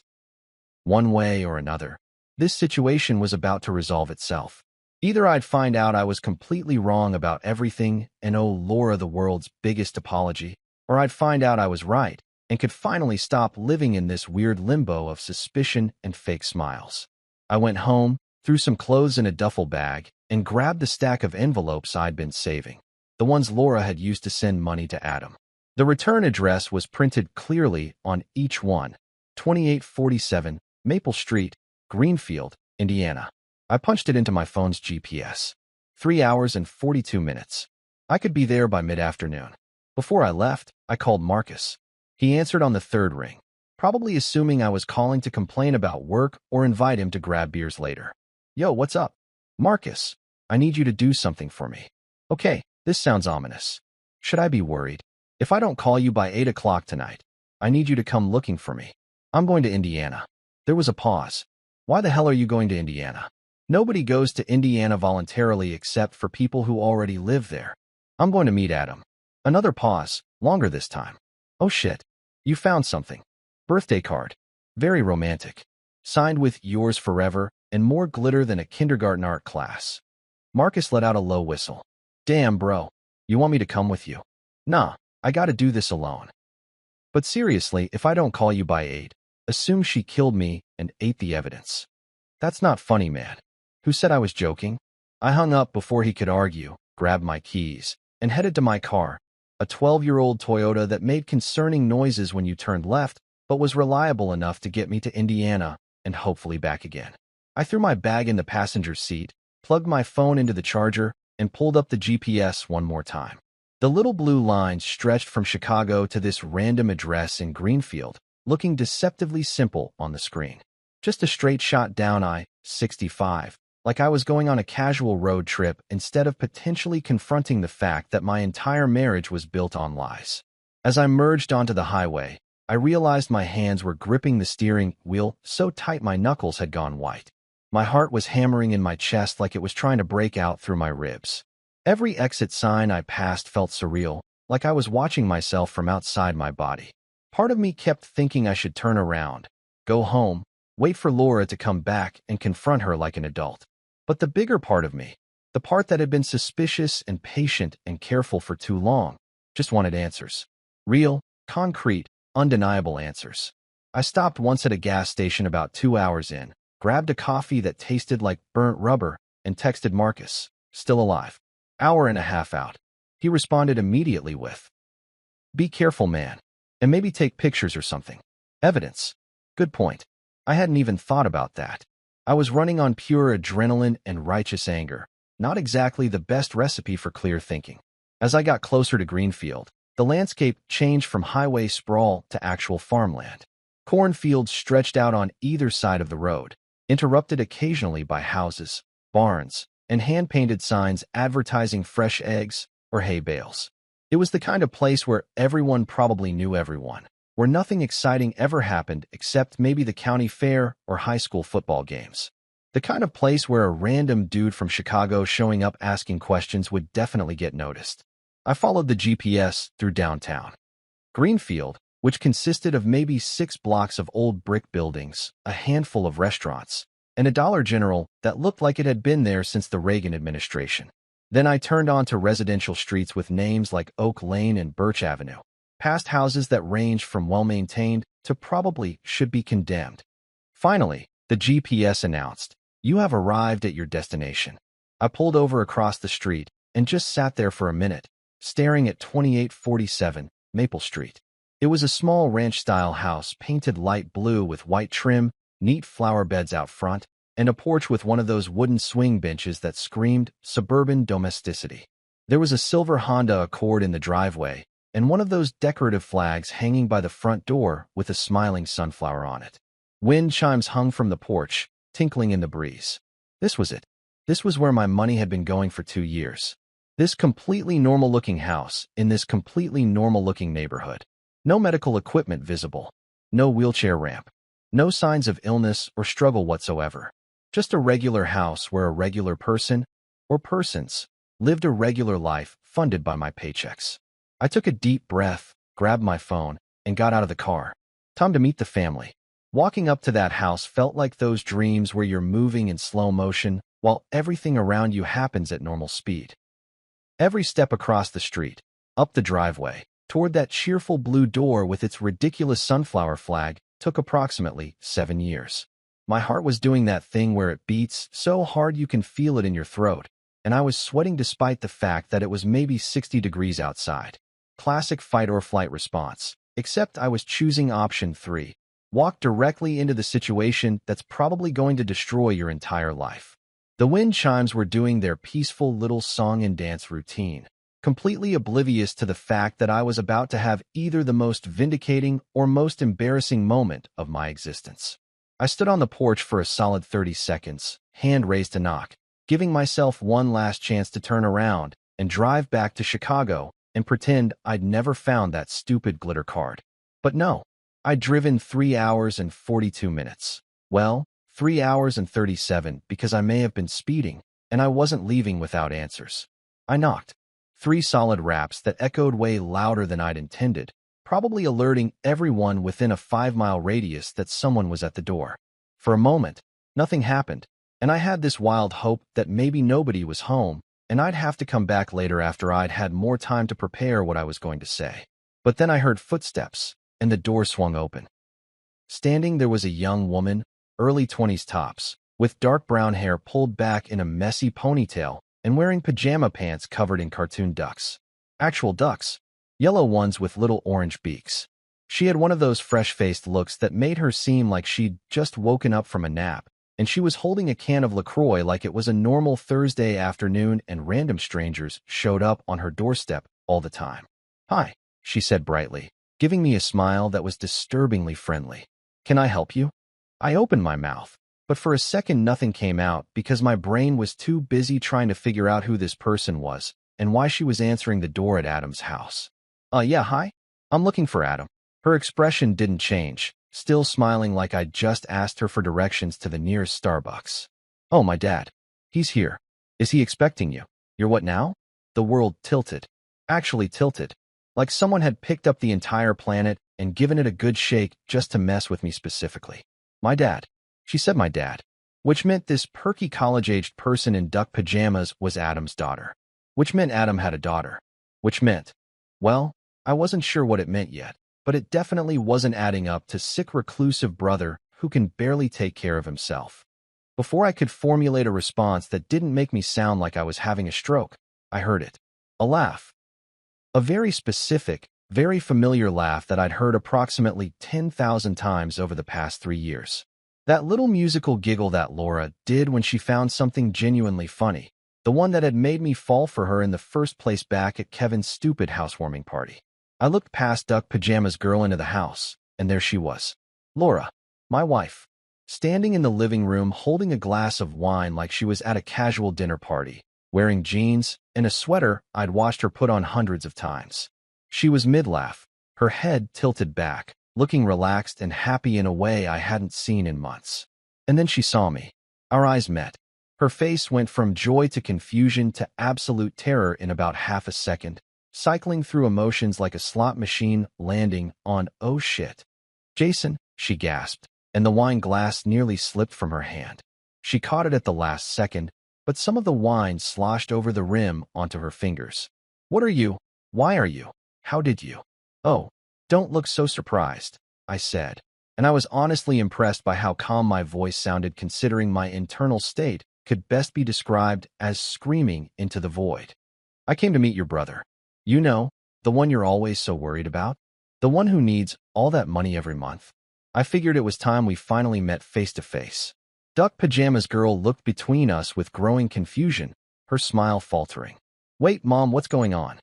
One way or another, this situation was about to resolve itself. Either I'd find out I was completely wrong about everything and owe Laura the world's biggest apology, or I'd find out I was right and could finally stop living in this weird limbo of suspicion and fake smiles. I went home, threw some clothes in a duffel bag, and grabbed the stack of envelopes I'd been saving, the ones Laura had used to send money to Adam. The return address was printed clearly on each one: 2847 Maple Street, Greenfield, Indiana. I punched it into my phone's GPS. 3 hours and 42 minutes. I could be there by mid-afternoon. Before I left, I called Marcus. He answered on the third ring, probably assuming I was calling to complain about work or invite him to grab beers later. Yo, what's up? Marcus, I need you to do something for me. Okay, this sounds ominous. Should I be worried? If I don't call you by 8 o'clock tonight, I need you to come looking for me. I'm going to Indiana. There was a pause. Why the hell are you going to Indiana? Nobody goes to Indiana voluntarily except for people who already live there. I'm going to meet Adam. Another pause, longer this time. Oh shit. You found something. Birthday card. Very romantic. Signed with yours forever and more glitter than a kindergarten art class. Marcus let out a low whistle. Damn, bro. You want me to come with you? Nah, I gotta do this alone. But seriously, if I don't call you by 8, assume she killed me and ate the evidence. That's not funny, man. Who said I was joking? I hung up before he could argue, grabbed my keys, and headed to my car, a 12-year-old Toyota that made concerning noises when you turned left, but was reliable enough to get me to Indiana and hopefully back again. I threw my bag in the passenger seat, plugged my phone into the charger, and pulled up the GPS one more time. The little blue line stretched from Chicago to this random address in Greenfield, looking deceptively simple on the screen. Just a straight shot down I-65, like I was going on a casual road trip instead of potentially confronting the fact that my entire marriage was built on lies. As I merged onto the highway, I realized my hands were gripping the steering wheel so tight my knuckles had gone white. My heart was hammering in my chest like it was trying to break out through my ribs. Every exit sign I passed felt surreal, like I was watching myself from outside my body. Part of me kept thinking I should turn around, go home, wait for Laura to come back and confront her like an adult. But the bigger part of me, the part that had been suspicious and patient and careful for too long, just wanted answers. Real, concrete, undeniable answers. I stopped once at a gas station about 2 hours in, grabbed a coffee that tasted like burnt rubber, and texted Marcus, still alive. Hour and a half out. He responded immediately with, "Be careful, man. And maybe take pictures or something. Evidence." Good point. I hadn't even thought about that. I was running on pure adrenaline and righteous anger, not exactly the best recipe for clear thinking. As I got closer to Greenfield, the landscape changed from highway sprawl to actual farmland. Cornfields stretched out on either side of the road, interrupted occasionally by houses, barns, and hand-painted signs advertising fresh eggs or hay bales. It was the kind of place where everyone probably knew everyone, where nothing exciting ever happened except maybe the county fair or high school football games. The kind of place where a random dude from Chicago showing up asking questions would definitely get noticed. I followed the GPS through downtown. Greenfield, which consisted of maybe 6 blocks of old brick buildings, a handful of restaurants, and a Dollar General that looked like it had been there since the Reagan administration. Then I turned onto residential streets with names like Oak Lane and Birch Avenue, past houses that ranged from well-maintained to probably should be condemned. Finally, the GPS announced, "You have arrived at your destination." I pulled over across the street and just sat there for a minute, staring at 2847 Maple Street. It was a small ranch-style house painted light blue with white trim, neat flower beds out front, and a porch with one of those wooden swing benches that screamed suburban domesticity. There was a silver Honda Accord in the driveway, and one of those decorative flags hanging by the front door with a smiling sunflower on it. Wind chimes hung from the porch, tinkling in the breeze. This was it. This was where my money had been going for 2 years. This completely normal-looking house in this completely normal-looking neighborhood. No medical equipment visible. No wheelchair ramp. No signs of illness or struggle whatsoever. Just a regular house where a regular person, or persons, lived a regular life funded by my paychecks. I took a deep breath, grabbed my phone, and got out of the car. Time to meet the family. Walking up to that house felt like those dreams where you're moving in slow motion while everything around you happens at normal speed. Every step across the street, up the driveway, toward that cheerful blue door with its ridiculous sunflower flag took approximately 7 years. My heart was doing that thing where it beats so hard you can feel it in your throat, and I was sweating despite the fact that it was maybe 60 degrees outside. Classic fight or flight response, except I was choosing option 3. Walk directly into the situation that's probably going to destroy your entire life. The wind chimes were doing their peaceful little song and dance routine, completely oblivious to the fact that I was about to have either the most vindicating or most embarrassing moment of my existence. I stood on the porch for a solid 30 seconds, hand raised to knock, giving myself one last chance to turn around and drive back to Chicago and pretend I'd never found that stupid glitter card. But no, I'd driven 3 hours and 42 minutes. Well, 3 hours and 37 because I may have been speeding, and I wasn't leaving without answers. I knocked. 3 solid raps that echoed way louder than I'd intended, probably alerting everyone within a 5-mile radius that someone was at the door. For a moment, nothing happened, and I had this wild hope that maybe nobody was home, and I'd have to come back later after I'd had more time to prepare what I was going to say. But then I heard footsteps, and the door swung open. Standing there was a young woman, early 20s tops, with dark brown hair pulled back in a messy ponytail and wearing pajama pants covered in cartoon ducks. Actual ducks. Yellow ones with little orange beaks. She had one of those fresh-faced looks that made her seem like she'd just woken up from a nap, and she was holding a can of LaCroix like it was a normal Thursday afternoon and random strangers showed up on her doorstep all the time. "Hi," she said brightly, giving me a smile that was disturbingly friendly. "Can I help you?" I opened my mouth, but for a second nothing came out because my brain was too busy trying to figure out who this person was and why she was answering the door at Adam's house. Yeah, hi. I'm looking for Adam." Her expression didn't change, still smiling like I'd just asked her for directions to the nearest Starbucks. "Oh, my dad. He's here. Is he expecting you?" "You're what now?" The world tilted. Actually tilted. Like someone had picked up the entire planet and given it a good shake just to mess with me specifically. "My dad." She said my dad, which meant this perky college-aged person in duck pajamas was Adam's daughter. Which meant Adam had a daughter. Which meant, well, I wasn't sure what it meant yet, but it definitely wasn't adding up to sick reclusive brother who can barely take care of himself. Before I could formulate a response that didn't make me sound like I was having a stroke, I heard it. A laugh. A very specific, very familiar laugh that I'd heard approximately 10,000 times over the past 3 years. That little musical giggle that Laura did when she found something genuinely funny, the one that had made me fall for her in the first place back at Kevin's stupid housewarming party. I looked past Duck Pajama's girl into the house, and there she was. Laura, my wife, standing in the living room holding a glass of wine like she was at a casual dinner party, wearing jeans and a sweater I'd watched her put on hundreds of times. She was mid-laugh, her head tilted back, looking relaxed and happy in a way I hadn't seen in months. And then she saw me. Our eyes met. Her face went from joy to confusion to absolute terror in about half a second, cycling through emotions like a slot machine landing on "oh shit." "Jason," she gasped, and the wine glass nearly slipped from her hand. She caught it at the last second, but some of the wine sloshed over the rim onto her fingers. "What are you? Why are you? How did you?" "Oh, don't look so surprised," I said, and I was honestly impressed by how calm my voice sounded considering my internal state could best be described as screaming into the void. "I came to meet your brother. You know, the one you're always so worried about? The one who needs all that money every month." I figured it was time we finally met face to face. Duck Pajama's girl looked between us with growing confusion, her smile faltering. "Wait, Mom, what's going on?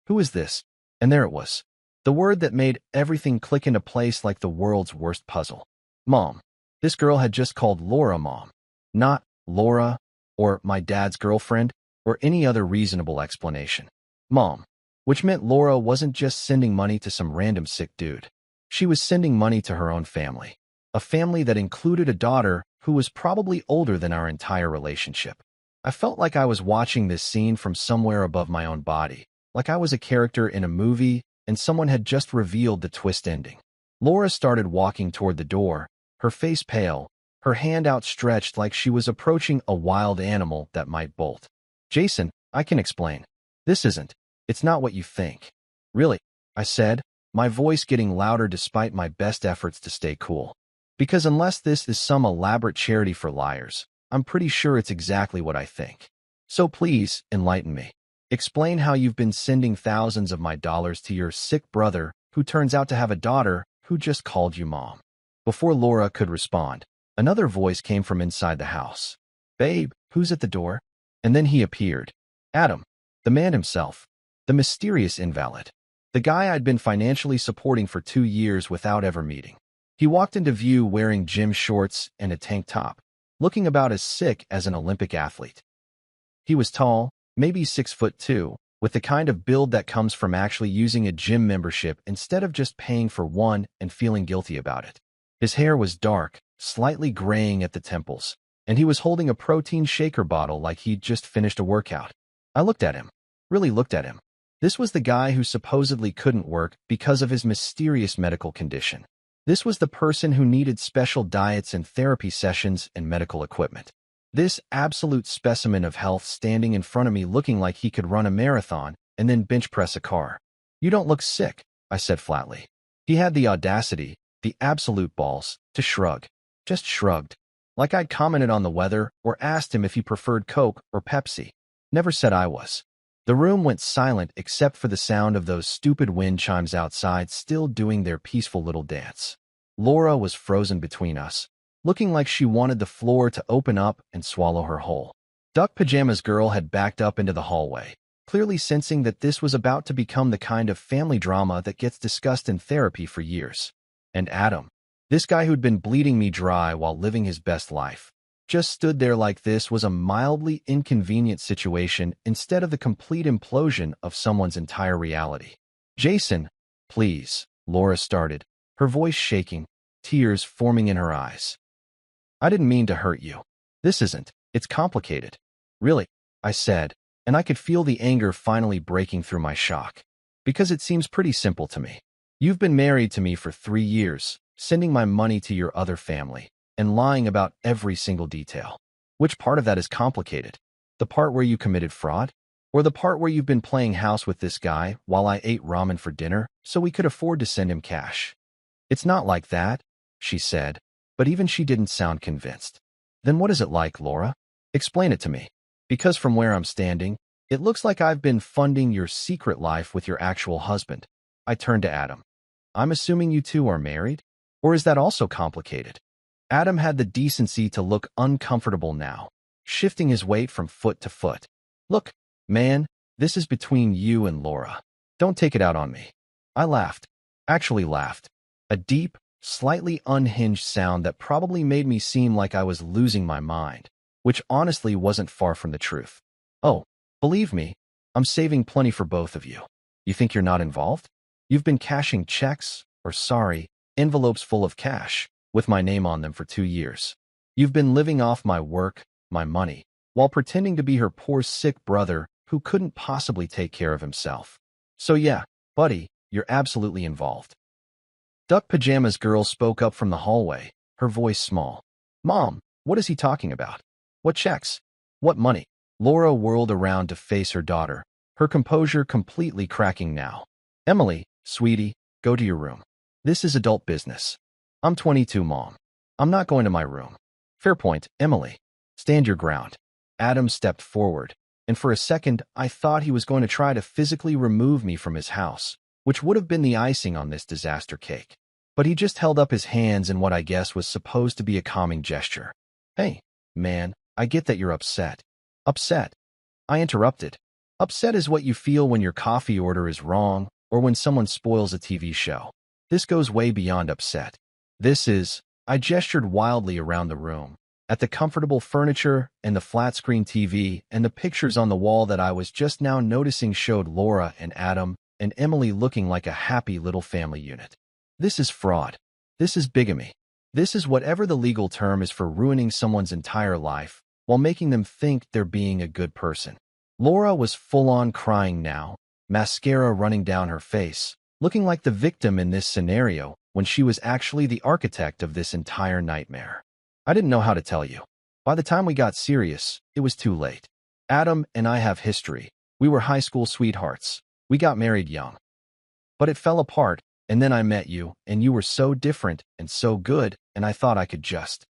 Who is this?" And there it was. The word that made everything click into place like the world's worst puzzle. Mom. This girl had just called Laura Mom. Not Laura, or my dad's girlfriend, or any other reasonable explanation. Mom. Which meant Laura wasn't just sending money to some random sick dude. She was sending money to her own family. A family that included a daughter who was probably older than our entire relationship. I felt like I was watching this scene from somewhere above my own body, like I was a character in a movie and someone had just revealed the twist ending. Laura started walking toward the door, her face pale, her hand outstretched like she was approaching a wild animal that might bolt. "Jason, I can explain. It's not what you think." "Really?" I said, my voice getting louder despite my best efforts to stay cool. Because unless this is some elaborate charity for liars, I'm pretty sure it's exactly what I think. So please, enlighten me. Explain how you've been sending thousands of my dollars to your sick brother who turns out to have a daughter who just called you mom. Before Laura could respond, another voice came from inside the house. Babe, who's at the door? And then he appeared. Adam, the man himself, the mysterious invalid. The guy I'd been financially supporting for 2 years without ever meeting. He walked into view wearing gym shorts and a tank top, looking about as sick as an Olympic athlete. He was tall, maybe 6'2", with the kind of build that comes from actually using a gym membership instead of just paying for one and feeling guilty about it. His hair was dark, slightly graying at the temples, and he was holding a protein shaker bottle like he'd just finished a workout. I looked at him, really looked at him. This was the guy who supposedly couldn't work because of his mysterious medical condition. This was the person who needed special diets and therapy sessions and medical equipment. This absolute specimen of health standing in front of me looking like he could run a marathon and then bench press a car. You don't look sick, I said flatly. He had the audacity, the absolute balls, to shrug. Just shrugged. Like I'd commented on the weather or asked him if he preferred Coke or Pepsi. Never said I was. The room went silent except for the sound of those stupid wind chimes outside still doing their peaceful little dance. Laura was frozen between us, looking like she wanted the floor to open up and swallow her whole. Duck Pajama's girl had backed up into the hallway, clearly sensing that this was about to become the kind of family drama that gets discussed in therapy for years. And Adam, this guy who'd been bleeding me dry while living his best life, just stood there like this was a mildly inconvenient situation instead of the complete implosion of someone's entire reality. Jason, please, Laura started, her voice shaking, tears forming in her eyes. I didn't mean to hurt you. This isn't. It's complicated. Really, I said, and I could feel the anger finally breaking through my shock. Because it seems pretty simple to me. You've been married to me for 3 years, sending my money to your other family, and lying about every single detail. Which part of that is complicated? The part where you committed fraud? Or the part where you've been playing house with this guy while I ate ramen for dinner so we could afford to send him cash? It's not like that, she said, but even she didn't sound convinced. Then what is it like, Laura? Explain it to me. Because from where I'm standing, it looks like I've been funding your secret life with your actual husband. I turned to Adam. I'm assuming you two are married? Or is that also complicated? Adam had the decency to look uncomfortable now, shifting his weight from foot to foot. Look, man, this is between you and Laura. Don't take it out on me. I laughed. Actually laughed. A deep, slightly unhinged sound that probably made me seem like I was losing my mind, which honestly wasn't far from the truth. Oh, believe me, I'm saving plenty for both of you. You think you're not involved? You've been cashing checks, or sorry, envelopes full of cash, with my name on them for 2 years. You've been living off my work, my money, while pretending to be her poor sick brother who couldn't possibly take care of himself. So yeah, buddy, you're absolutely involved. Duck Pajama's girl spoke up from the hallway, her voice small. Mom, what is he talking about? What checks? What money? Laura whirled around to face her daughter, her composure completely cracking now. Emily, sweetie, go to your room. This is adult business. I'm 22, Mom. I'm not going to my room. Fair point, Emily. Stand your ground. Adam stepped forward, and for a second I thought he was going to try to physically remove me from his house, which would have been the icing on this disaster cake. But he just held up his hands in what I guess was supposed to be a calming gesture. Hey, man, I get that you're upset. Upset? I interrupted. Upset is what you feel when your coffee order is wrong or when someone spoils a TV show. This goes way beyond upset. This is, I gestured wildly around the room, at the comfortable furniture and the flat-screen TV and the pictures on the wall that I was just now noticing showed Laura and Adam and Emily looking like a happy little family unit. This is fraud. This is bigamy. This is whatever the legal term is for ruining someone's entire life while making them think they're being a good person. Laura was full-on crying now, mascara running down her face, looking like the victim in this scenario when she was actually the architect of this entire nightmare. I didn't know how to tell you. By the time we got serious, it was too late. Adam and I have history. We were high school sweethearts. We got married young. But it fell apart, And then I met you, and you were so different and so good, and I thought I could just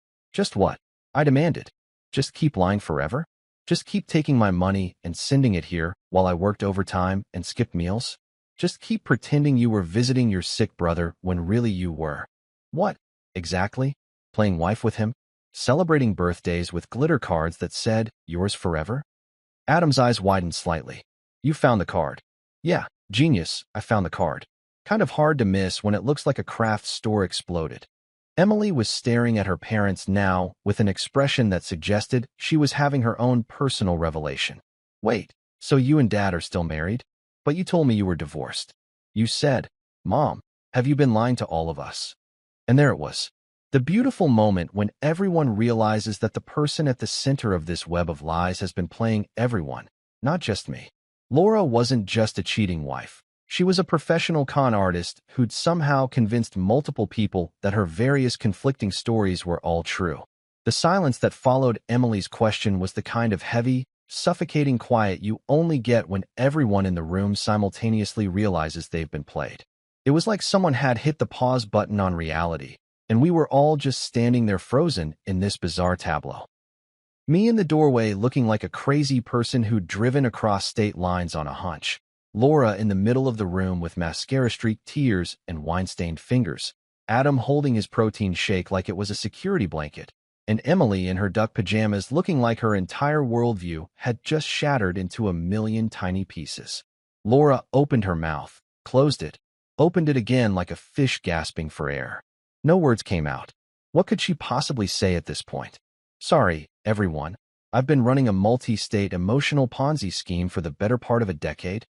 what? I demanded. Just keep lying forever? Just keep taking my money and sending it here while I worked overtime and skipped meals? Just keep pretending you were visiting your sick brother when really you were. What, exactly? Playing wife with him? Celebrating birthdays with glitter cards that said, yours forever? Adam's eyes widened slightly. You found the card. Yeah, genius, I found the card. Kind of hard to miss when it looks like a craft store exploded. Emily was staring at her parents now with an expression that suggested she was having her own personal revelation. Wait, so you and Dad are still married? But you told me you were divorced. You said, Mom, have you been lying to all of us? And there it was. The beautiful moment when everyone realizes that the person at the center of this web of lies has been playing everyone, not just me. Laura wasn't just a cheating wife. She was a professional con artist who'd somehow convinced multiple people that her various conflicting stories were all true. The silence that followed Emily's question was the kind of heavy, suffocating quiet you only get when everyone in the room simultaneously realizes they've been played. It was like someone had hit the pause button on reality, and we were all just standing there frozen in this bizarre tableau. Me in the doorway looking like a crazy person who'd driven across state lines on a hunch. Laura in the middle of the room with mascara-streaked tears and wine-stained fingers. Adam holding his protein shake like it was a security blanket. And Emily in her duck pajamas looking like her entire worldview had just shattered into a million tiny pieces. Laura opened her mouth, closed it, opened it again like a fish gasping for air. No words came out. What could she possibly say at this point? Sorry, everyone. I've been running a multi-state emotional Ponzi scheme for the better part of a decade.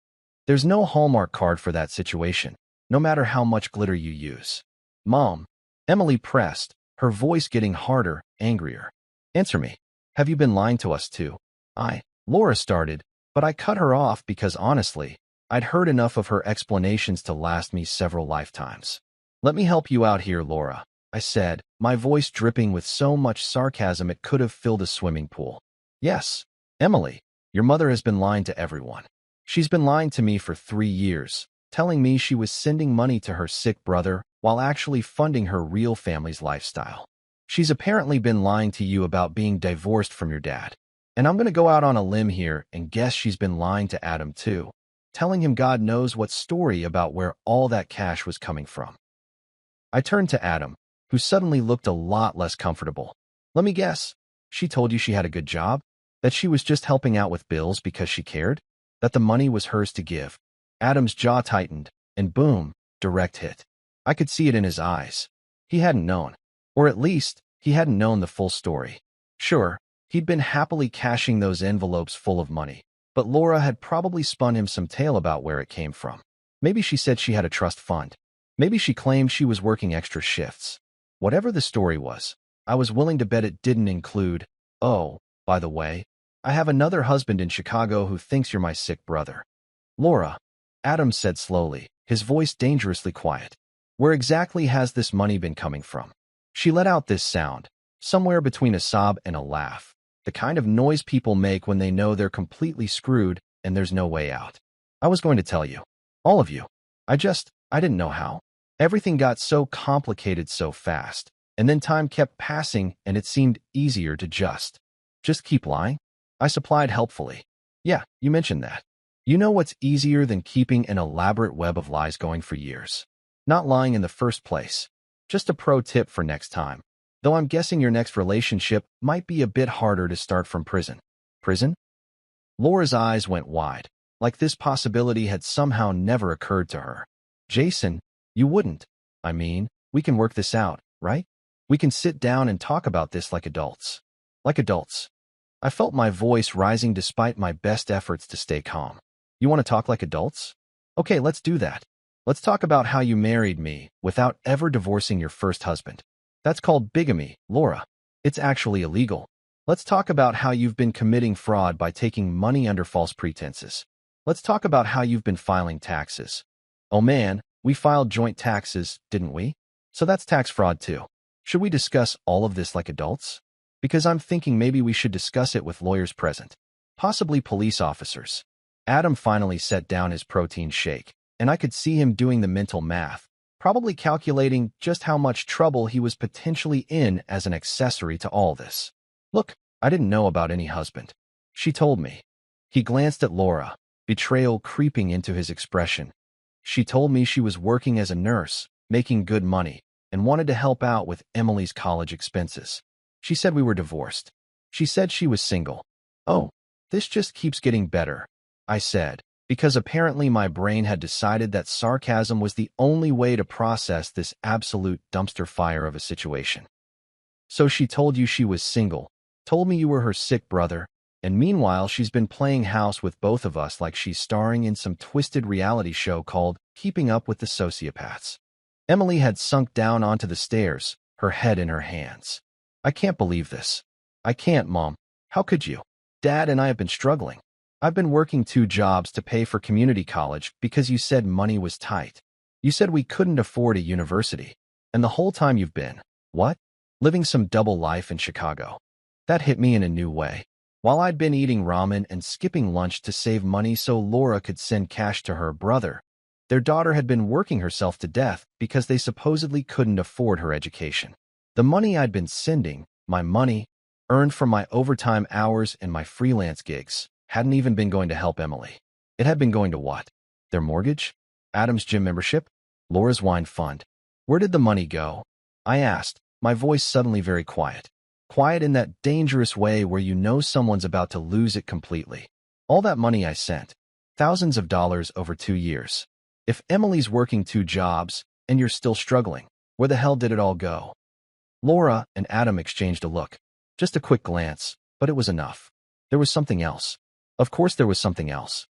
There's no Hallmark card for that situation, no matter how much glitter you use. Mom, Emily pressed, her voice getting harder, angrier. Answer me. Have you been lying to us too? Laura started, but I cut her off because honestly, I'd heard enough of her explanations to last me several lifetimes. Let me help you out here, Laura, I said, my voice dripping with so much sarcasm it could have filled a swimming pool. Yes, Emily, your mother has been lying to everyone. She's been lying to me for 3 years, telling me she was sending money to her sick brother while actually funding her real family's lifestyle. She's apparently been lying to you about being divorced from your dad. And I'm going to go out on a limb here and guess she's been lying to Adam too, telling him God knows what story about where all that cash was coming from. I turned to Adam, who suddenly looked a lot less comfortable. Let me guess. She told you she had a good job? That she was just helping out with bills because she cared? That the money was hers to give? Adam's jaw tightened, and boom, direct hit. I could see it in his eyes. He hadn't known. Or at least, he hadn't known the full story. Sure, he'd been happily cashing those envelopes full of money, but Laura had probably spun him some tale about where it came from. Maybe she said she had a trust fund. Maybe she claimed she was working extra shifts. Whatever the story was, I was willing to bet it didn't include, oh, by the way, I have another husband in Chicago who thinks you're my sick brother. Laura, Adam said slowly, his voice dangerously quiet. Where exactly has this money been coming from? She let out this sound, somewhere between a sob and a laugh, the kind of noise people make when they know they're completely screwed and there's no way out. I was going to tell you. All of you. I didn't know how. Everything got so complicated so fast, and then time kept passing and it seemed easier to just keep lying. I supplied helpfully. Yeah, you mentioned that. You know what's easier than keeping an elaborate web of lies going for years? Not lying in the first place. Just a pro tip for next time. Though I'm guessing your next relationship might be a bit harder to start from prison. Prison? Laura's eyes went wide, like this possibility had somehow never occurred to her. Jason, you wouldn't. I mean, we can work this out, right? We can sit down and talk about this like adults. Like adults. I felt my voice rising despite my best efforts to stay calm. You want to talk like adults? Okay, let's do that. Let's talk about how you married me without ever divorcing your first husband. That's called bigamy, Laura. It's actually illegal. Let's talk about how you've been committing fraud by taking money under false pretenses. Let's talk about how you've been filing taxes. Oh man, we filed joint taxes, didn't we? So that's tax fraud too. Should we discuss all of this like adults? Because I'm thinking maybe we should discuss it with lawyers present. Possibly police officers. Adam finally set down his protein shake, and I could see him doing the mental math. probably calculating just how much trouble he was potentially in as an accessory to all this. Look, I didn't know about any husband. She told me. He glanced at Laura, betrayal creeping into his expression. She told me she was working as a nurse, making good money, and wanted to help out with Emily's college expenses. She said we were divorced. She said she was single. Oh, this just keeps getting better, I said, because apparently my brain had decided that sarcasm was the only way to process this absolute dumpster fire of a situation. So she told you she was single, told me you were her sick brother, and meanwhile she's been playing house with both of us like she's starring in some twisted reality show called Keeping Up with the Sociopaths. Emily had sunk down onto the stairs, her head in her hands. I can't believe this. I can't, Mom. How could you? Dad and I have been struggling. I've been working 2 jobs to pay for community college because you said money was tight. You said we couldn't afford a university. And the whole time you've been, what? Living some double life in Chicago. That hit me in a new way. While I'd been eating ramen and skipping lunch to save money so Laura could send cash to her brother, their daughter had been working herself to death because they supposedly couldn't afford her education. The money I'd been sending, my money, earned from my overtime hours and my freelance gigs, hadn't even been going to help Emily. It had been going to what? Their mortgage? Adam's gym membership? Laura's wine fund? Where did the money go? I asked, my voice suddenly very quiet. Quiet in that dangerous way where you know someone's about to lose it completely. All that money I sent. Thousands of dollars over 2 years. If Emily's working 2 jobs, and you're still struggling, where the hell did it all go? Laura and Adam exchanged a look. Just a quick glance, but it was enough. There was something else. Of course there was something else.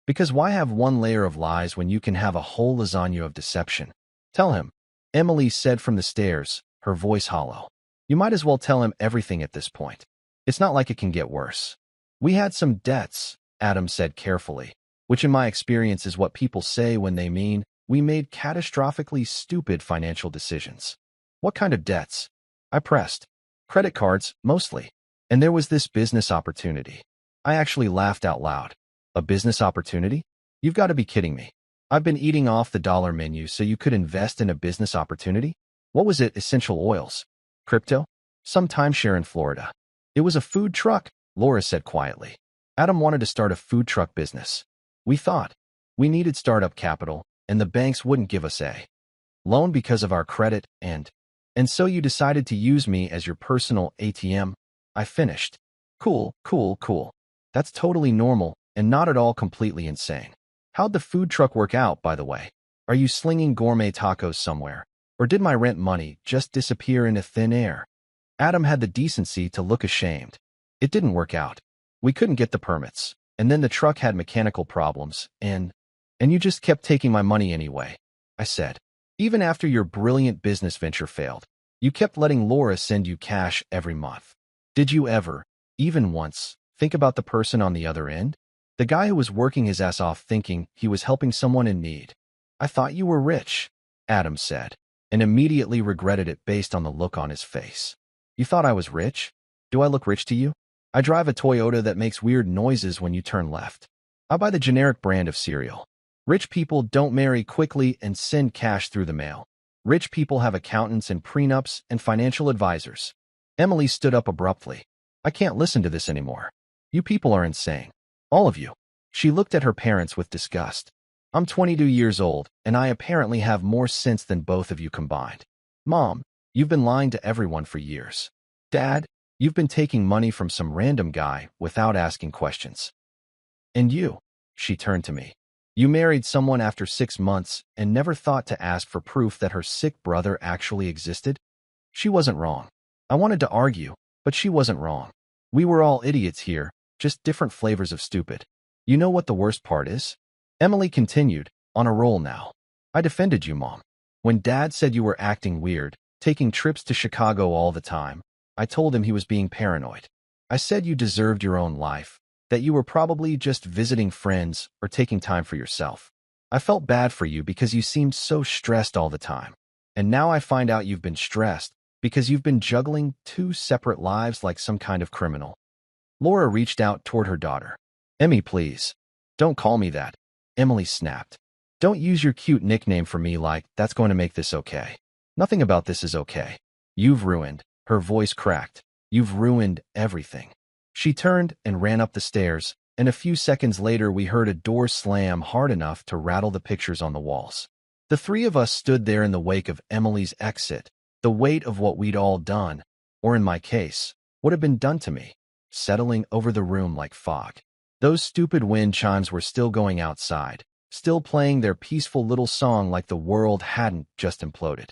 Because why have one layer of lies when you can have a whole lasagna of deception? Tell him, Emily said from the stairs, her voice hollow. You might as well tell him everything at this point. It's not like it can get worse. We had some debts, Adam said carefully, which in my experience is what people say when they mean we made catastrophically stupid financial decisions. What kind of debts? I pressed. Credit cards, mostly. And there was this business opportunity. I actually laughed out loud. A business opportunity? You've got to be kidding me. I've been eating off the dollar menu so you could invest in a business opportunity? What was it, essential oils? Crypto? Some timeshare in Florida. It was a food truck, Laura said quietly. Adam wanted to start a food truck business. We thought we needed startup capital, and the banks wouldn't give us a loan because of our credit, and so you decided to use me as your personal ATM. I finished. Cool. That's totally normal and not at all completely insane. How'd the food truck work out, by the way? Are you slinging gourmet tacos somewhere? Or did my rent money just disappear into thin air? Adam had the decency to look ashamed. It didn't work out. We couldn't get the permits, and then the truck had mechanical problems, and you just kept taking my money anyway, I said. Even after your brilliant business venture failed, you kept letting Laura send you cash every month. Did you ever, even once, think about the person on the other end? The guy who was working his ass off thinking he was helping someone in need. I thought you were rich, Adam said, and immediately regretted it based on the look on his face. You thought I was rich? Do I look rich to you? I drive a Toyota that makes weird noises when you turn left. I buy the generic brand of cereal. Rich people don't marry quickly and send cash through the mail. Rich people have accountants and prenups and financial advisors. Emily stood up abruptly. I can't listen to this anymore. You people are insane. All of you. She looked at her parents with disgust. I'm 22 years old, and I apparently have more sense than both of you combined. Mom, you've been lying to everyone for years. Dad, you've been taking money from some random guy without asking questions. And you, she turned to me. You married someone after 6 months and never thought to ask for proof that her sick brother actually existed? She wasn't wrong. I wanted to argue, but she wasn't wrong. We were all idiots here, just different flavors of stupid. You know what the worst part is? Emily continued, on a roll now. I defended you, Mom. When Dad said you were acting weird, taking trips to Chicago all the time, I told him he was being paranoid. I said you deserved your own life, that you were probably just visiting friends or taking time for yourself. I felt bad for you because you seemed so stressed all the time. And now I find out you've been stressed because you've been juggling 2 separate lives like some kind of criminal. Laura reached out toward her daughter. Emmy, please. Don't call me that. Emily snapped. Don't use your cute nickname for me like that's going to make this okay. Nothing about this is okay. You've ruined, her voice cracked. You've ruined everything. She turned and ran up the stairs, and a few seconds later we heard a door slam hard enough to rattle the pictures on the walls. The three of us stood there in the wake of Emily's exit, the weight of what we'd all done, or in my case, what had been done to me, settling over the room like fog. Those stupid wind chimes were still going outside, still playing their peaceful little song like the world hadn't just imploded.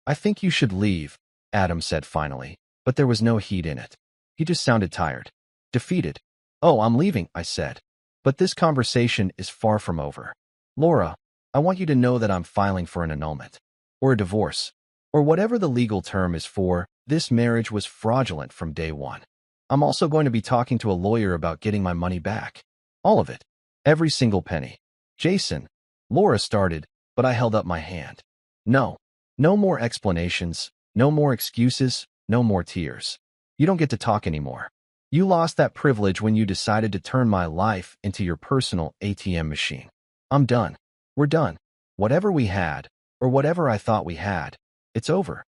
I think you should leave, Adam said finally, but there was no heat in it. He just sounded tired, defeated. Oh, I'm leaving, I said. But this conversation is far from over. Laura, I want you to know that I'm filing for an annulment, or a divorce, or whatever the legal term is for. This marriage was fraudulent from day one. I'm also going to be talking to a lawyer about getting my money back. All of it. Every single penny. Jason, Laura started, but I held up my hand. No. No more explanations, no more excuses, no more tears. You don't get to talk anymore. You lost that privilege when you decided to turn my life into your personal ATM machine. I'm done. We're done. Whatever we had, or whatever I thought we had, it's over.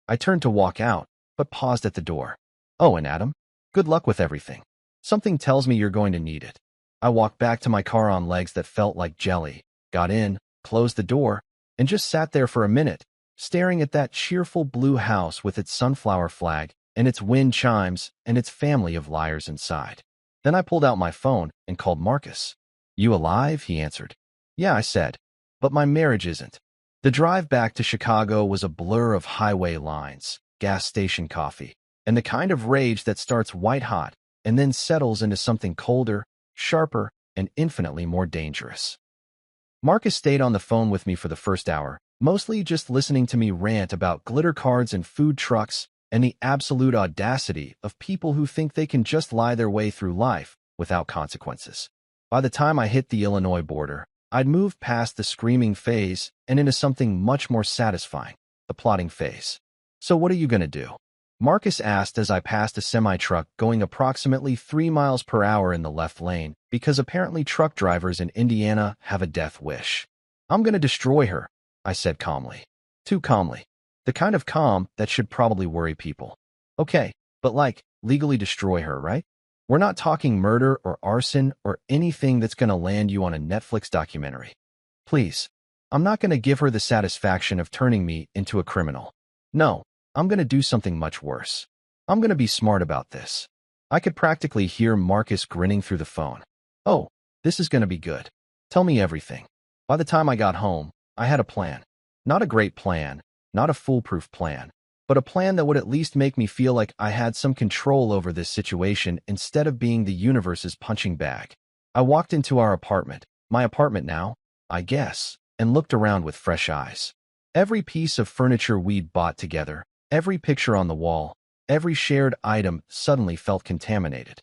I turned to walk out, but paused at the door. Oh, and Adam, good luck with everything. Something tells me you're going to need it. I walked back to my car on legs that felt like jelly, got in, closed the door, and just sat there for a minute, staring at that cheerful blue house with its sunflower flag and its wind chimes and its family of liars inside. Then I pulled out my phone and called Marcus. You alive? He answered. Yeah, I said. But my marriage isn't. The drive back to Chicago was a blur of highway lines, gas station coffee, and the kind of rage that starts white hot and then settles into something colder, sharper, and infinitely more dangerous. Marcus stayed on the phone with me for the first hour, mostly just listening to me rant about glitter cards and food trucks and the absolute audacity of people who think they can just lie their way through life without consequences. By the time I hit the Illinois border, I'd moved past the screaming phase and into something much more satisfying, the plotting phase. So what are you going to do? Marcus asked as I passed a semi-truck going approximately 3 miles per hour in the left lane, because apparently truck drivers in Indiana have a death wish. I'm going to destroy her, I said calmly. Too calmly. The kind of calm that should probably worry people. Okay, but like, legally destroy her, right? We're not talking murder or arson or anything that's going to land you on a Netflix documentary. Please. I'm not going to give her the satisfaction of turning me into a criminal. No, I'm going to do something much worse. I'm going to be smart about this. I could practically hear Marcus grinning through the phone. Oh, this is going to be good. Tell me everything. By the time I got home, I had a plan. Not a great plan, not a foolproof plan, but a plan that would at least make me feel like I had some control over this situation instead of being the universe's punching bag. I walked into our apartment, my apartment now, I guess, and looked around with fresh eyes. Every piece of furniture we'd bought together, every picture on the wall, every shared item suddenly felt contaminated.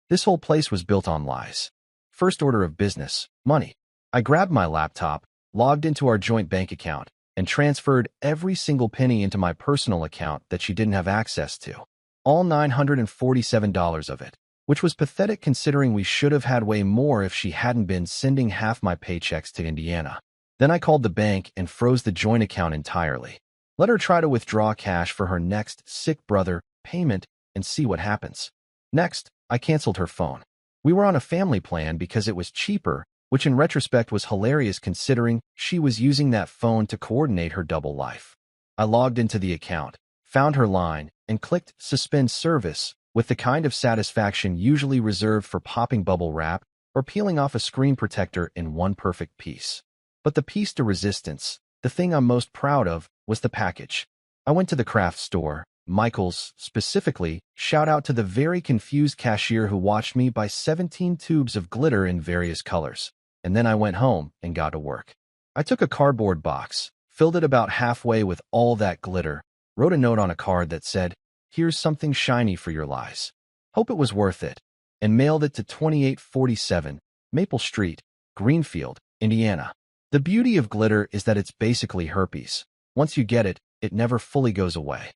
This whole place was built on lies. First order of business, money. I grabbed my laptop, logged into our joint bank account, and transferred every single penny into my personal account that she didn't have access to. All $947 of it, which was pathetic considering we should have had way more if she hadn't been sending half my paychecks to Indiana. Then I called the bank and froze the joint account entirely. Let her try to withdraw cash for her next sick brother payment and see what happens. Next, I canceled her phone. We were on a family plan because it was cheaper, which in retrospect was hilarious considering she was using that phone to coordinate her double life. I logged into the account, found her line, and clicked Suspend Service with the kind of satisfaction usually reserved for popping bubble wrap or peeling off a screen protector in one perfect piece. But the piece de resistance, the thing I'm most proud of, was the package. I went to the craft store, Michael's specifically, shout out to the very confused cashier who watched me buy 17 tubes of glitter in various colors. And then I went home and got to work. I took a cardboard box, filled it about halfway with all that glitter, wrote a note on a card that said, "Here's something shiny for your lies. Hope it was worth it," and mailed it to 2847 Maple Street, Greenfield, Indiana. The beauty of glitter is that it's basically herpes. Once you get it, it never fully goes away.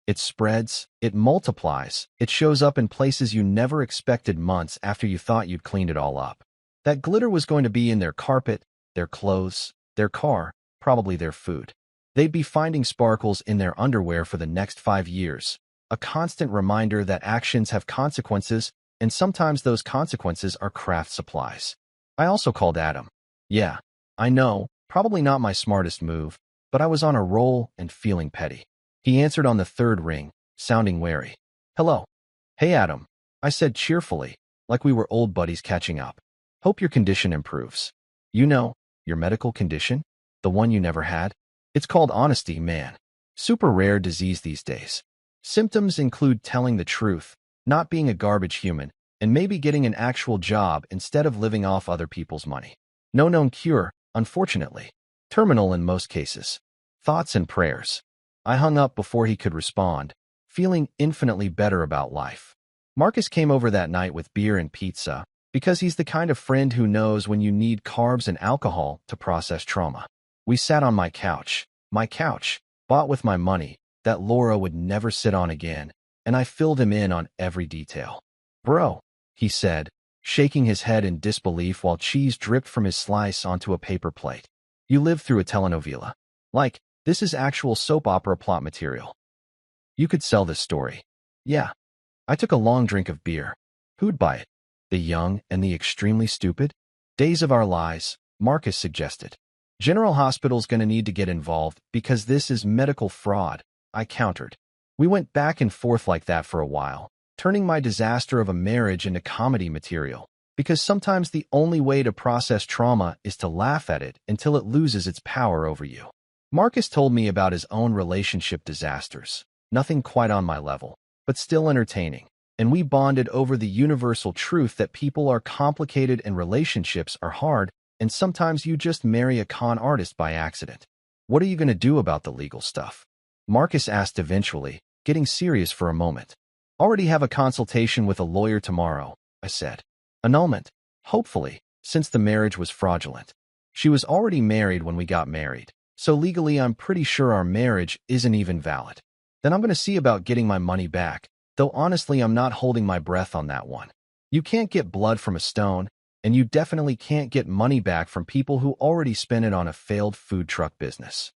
It spreads, it multiplies, it shows up in places you never expected months after you thought you'd cleaned it all up. That glitter was going to be in their carpet, their clothes, their car, probably their food. They'd be finding sparkles in their underwear for the next 5 years, a constant reminder that actions have consequences, and sometimes those consequences are craft supplies. I also called Adam. Yeah, I know, probably not my smartest move, but I was on a roll and feeling petty. He answered on the third ring, sounding wary. Hello. Hey, Adam, I said cheerfully, like we were old buddies catching up. Hope your condition improves. You know, your medical condition? The one you never had? It's called honesty, man. Super rare disease these days. Symptoms include telling the truth, not being a garbage human, and maybe getting an actual job instead of living off other people's money. No known cure, unfortunately. Terminal in most cases. Thoughts and prayers. I hung up before he could respond, feeling infinitely better about life. Marcus came over that night with beer and pizza, because he's the kind of friend who knows when you need carbs and alcohol to process trauma. We sat on my couch, bought with my money, that Laura would never sit on again, and I filled him in on every detail. Bro, he said, shaking his head in disbelief while cheese dripped from his slice onto a paper plate. You lived through a telenovela. Like, this is actual soap opera plot material. You could sell this story. Yeah. I took a long drink of beer. Who'd buy it? The young and the extremely stupid? Days of Our Lies, Marcus suggested. General Hospital's gonna need to get involved because this is medical fraud, I countered. We went back and forth like that for a while, turning my disaster of a marriage into comedy material, because sometimes the only way to process trauma is to laugh at it until it loses its power over you. Marcus told me about his own relationship disasters, nothing quite on my level, but still entertaining, and we bonded over the universal truth that people are complicated and relationships are hard, and sometimes you just marry a con artist by accident. What are you going to do about the legal stuff? Marcus asked eventually, getting serious for a moment. Already have a consultation with a lawyer tomorrow, I said. Annulment, hopefully, since the marriage was fraudulent. She was already married when we got married, so legally I'm pretty sure our marriage isn't even valid. Then I'm going to see about getting my money back, though honestly I'm not holding my breath on that one. You can't get blood from a stone, and you definitely can't get money back from people who already spent it on a failed food truck business.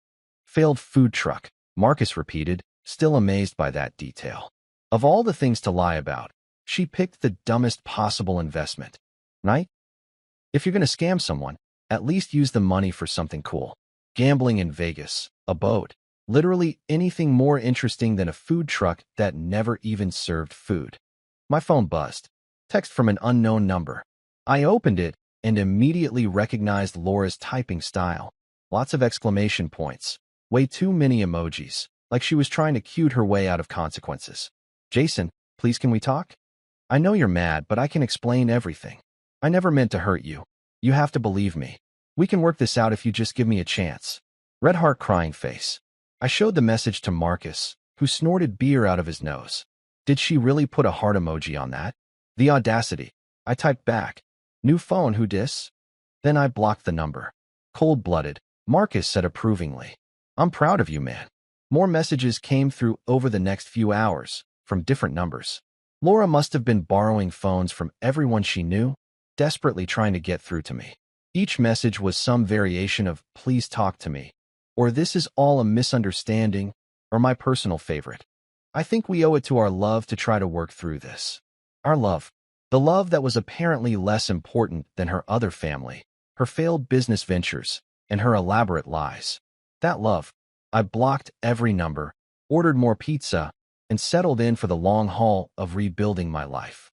Failed food truck, Marcus repeated, still amazed by that detail. Of all the things to lie about, she picked the dumbest possible investment. Right? If you're going to scam someone, at least use the money for something cool. Gambling in Vegas, a boat, literally anything more interesting than a food truck that never even served food. My phone buzzed. Text from an unknown number. I opened it and immediately recognized Laura's typing style. Lots of exclamation points. Way too many emojis, like she was trying to cute her way out of consequences. Jason, please can we talk? I know you're mad, but I can explain everything. I never meant to hurt you. You have to believe me. We can work this out if you just give me a chance. Red heart crying face. I showed the message to Marcus, who snorted beer out of his nose. Did she really put a heart emoji on that? The audacity. I typed back. New phone, who dis? Then I blocked the number. Cold-blooded, Marcus said approvingly. I'm proud of you, man. More messages came through over the next few hours, from different numbers. Laura must have been borrowing phones from everyone she knew, desperately trying to get through to me. Each message was some variation of, please talk to me, or this is all a misunderstanding, or my personal favorite. I think we owe it to our love to try to work through this. Our love. The love that was apparently less important than her other family, her failed business ventures, and her elaborate lies. That love. I blocked every number, ordered more pizza, and settled in for the long haul of rebuilding my life.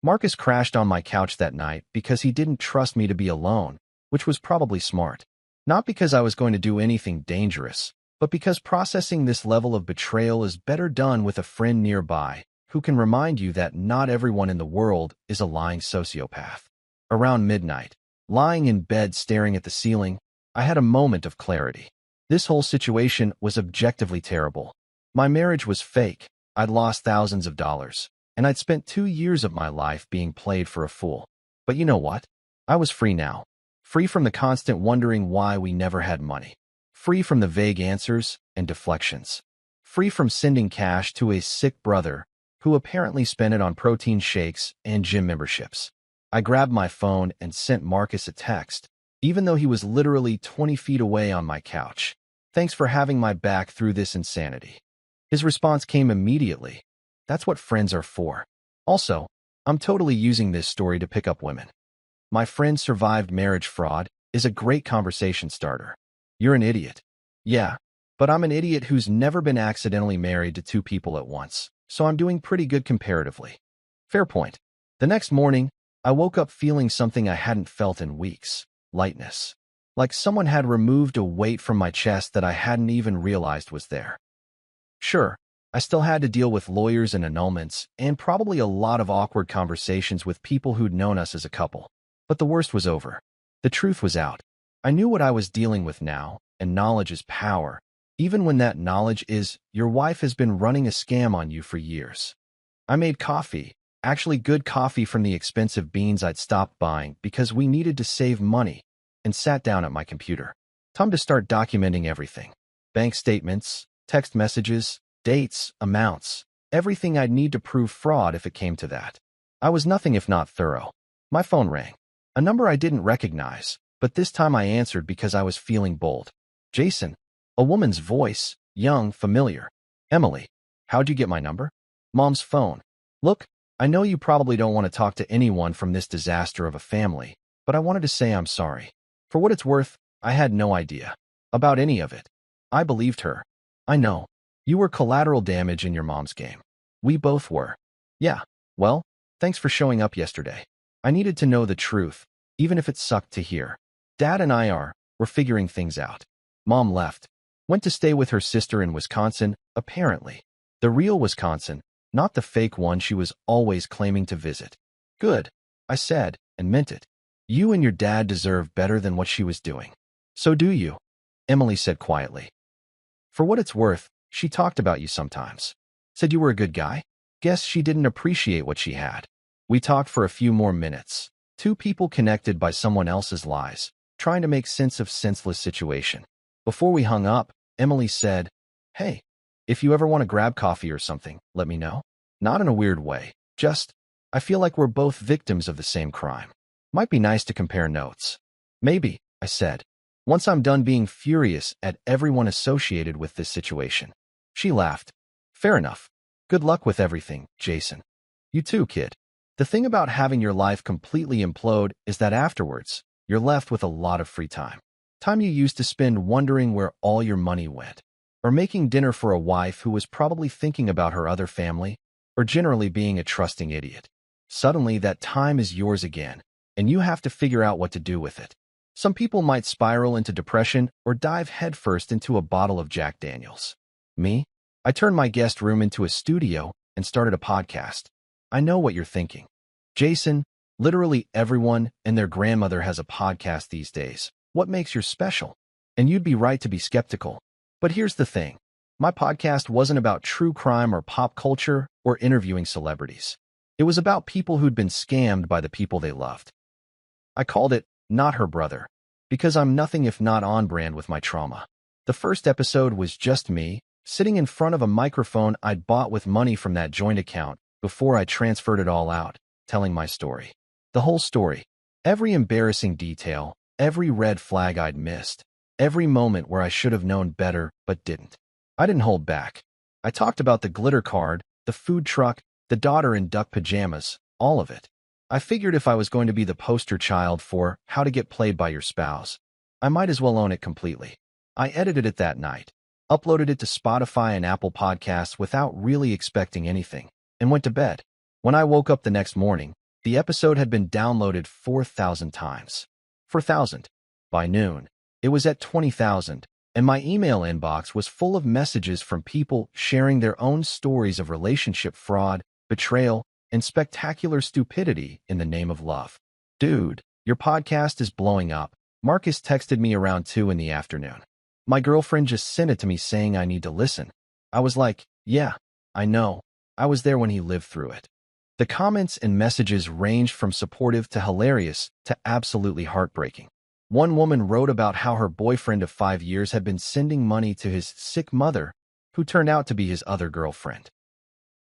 Marcus crashed on my couch that night because he didn't trust me to be alone, which was probably smart. Not because I was going to do anything dangerous, but because processing this level of betrayal is better done with a friend nearby who can remind you that not everyone in the world is a lying sociopath. Around midnight, lying in bed staring at the ceiling, I had a moment of clarity. This whole situation was objectively terrible. My marriage was fake, I'd lost thousands of dollars, and I'd spent 2 years of my life being played for a fool. But you know what? I was free now. Free from the constant wondering why we never had money. Free from the vague answers and deflections. Free from sending cash to a sick brother who apparently spent it on protein shakes and gym memberships. I grabbed my phone and sent Marcus a text. even though he was literally 20 feet away on my couch. Thanks for having my back through this insanity. His response came immediately. That's what friends are for. Also, I'm totally using this story to pick up women. My friend survived marriage fraud is a great conversation starter. You're an idiot. Yeah, but I'm an idiot who's never been accidentally married to two people at once, so I'm doing pretty good comparatively. Fair point. The next morning, I woke up feeling something I hadn't felt in weeks. Lightness. Like someone had removed a weight from my chest that I hadn't even realized was there. Sure, I still had to deal with lawyers and annulments, and probably a lot of awkward conversations with people who'd known us as a couple. But the worst was over. The truth was out. I knew what I was dealing with now, and knowledge is power, even when that knowledge is your wife has been running a scam on you for years. I made coffee, actually good coffee from the expensive beans I'd stopped buying because we needed to save money, and sat down at my computer. Time to start documenting everything. Bank statements, text messages, dates, amounts, everything I'd need to prove fraud if it came to that. I was nothing if not thorough. My phone rang. A number I didn't recognize, but this time I answered because I was feeling bold. Jason. A woman's voice, young, familiar. Emily. How'd you get my number? Mom's phone. Look, I know you probably don't want to talk to anyone from this disaster of a family, but I wanted to say I'm sorry. For what it's worth, I had no idea about any of it. I believed her. I know. You were collateral damage in your mom's game. We both were. Yeah, well, thanks for showing up yesterday. I needed to know the truth, even if it sucked to hear. Dad and we're figuring things out. Mom left. Went to stay with her sister in Wisconsin, apparently. The real Wisconsin, not the fake one she was always claiming to visit. Good, I said, and meant it. You and your dad deserve better than what she was doing. So do you, Emily said quietly. For what it's worth, she talked about you sometimes. Said you were a good guy. Guess she didn't appreciate what she had. We talked for a few more minutes. Two people connected by someone else's lies, trying to make sense of senseless situation. Before we hung up, Emily said, Hey, if you ever want to grab coffee or something, let me know. Not in a weird way, just, I feel like we're both victims of the same crime. Might be nice to compare notes. Maybe, I said, once I'm done being furious at everyone associated with this situation. She laughed. Fair enough. Good luck with everything, Jason. You too, kid. The thing about having your life completely implode is that afterwards, you're left with a lot of free time. Time you used to spend wondering where all your money went, or making dinner for a wife who was probably thinking about her other family, or generally being a trusting idiot. Suddenly, that time is yours again, and you have to figure out what to do with it. Some people might spiral into depression or dive headfirst into a bottle of Jack Daniels. Me? I turned my guest room into a studio and started a podcast. I know what you're thinking. Jason, literally everyone and their grandmother has a podcast these days. What makes yours special? And you'd be right to be skeptical. But here's the thing. My podcast wasn't about true crime or pop culture or interviewing celebrities. It was about people who'd been scammed by the people they loved. I called it Not Her Brother, because I'm nothing if not on brand with my trauma. The first episode was just me, sitting in front of a microphone I'd bought with money from that joint account before I transferred it all out, telling my story. The whole story. Every embarrassing detail, every red flag I'd missed, every moment where I should have known better but didn't. I didn't hold back. I talked about the glitter card, the food truck, the daughter in duck pajamas, all of it. I figured if I was going to be the poster child for how to get played by your spouse, I might as well own it completely. I edited it that night, uploaded it to Spotify and Apple Podcasts without really expecting anything, and went to bed. When I woke up the next morning, the episode had been downloaded 4,000 times. 4,000. By noon, it was at 20,000, and my email inbox was full of messages from people sharing their own stories of relationship fraud, betrayal, and spectacular stupidity in the name of love. Dude, your podcast is blowing up. Marcus texted me around 2 in the afternoon. My girlfriend just sent it to me saying I need to listen. I was like, yeah, I know. I was there when he lived through it. The comments and messages ranged from supportive to hilarious to absolutely heartbreaking. One woman wrote about how her boyfriend of 5 years had been sending money to his sick mother, who turned out to be his other girlfriend.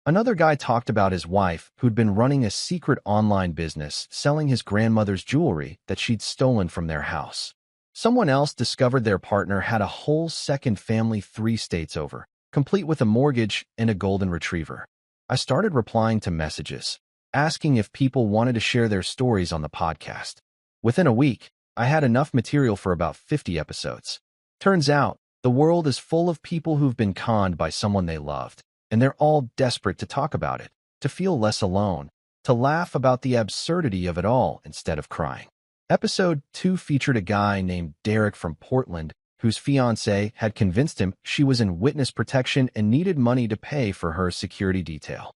Another guy talked about his wife who'd been running a secret online business selling his grandmother's jewelry that she'd stolen from their house. Someone else discovered their partner had a whole second family 3 states over, complete with a mortgage and a golden retriever. I started replying to messages, asking if people wanted to share their stories on the podcast. Within a week, I had enough material for about 50 episodes. Turns out, the world is full of people who've been conned by someone they loved, and they're all desperate to talk about it, to feel less alone, to laugh about the absurdity of it all instead of crying. Episode 2 featured a guy named Derek from Portland whose fiancée had convinced him she was in witness protection and needed money to pay for her security detail.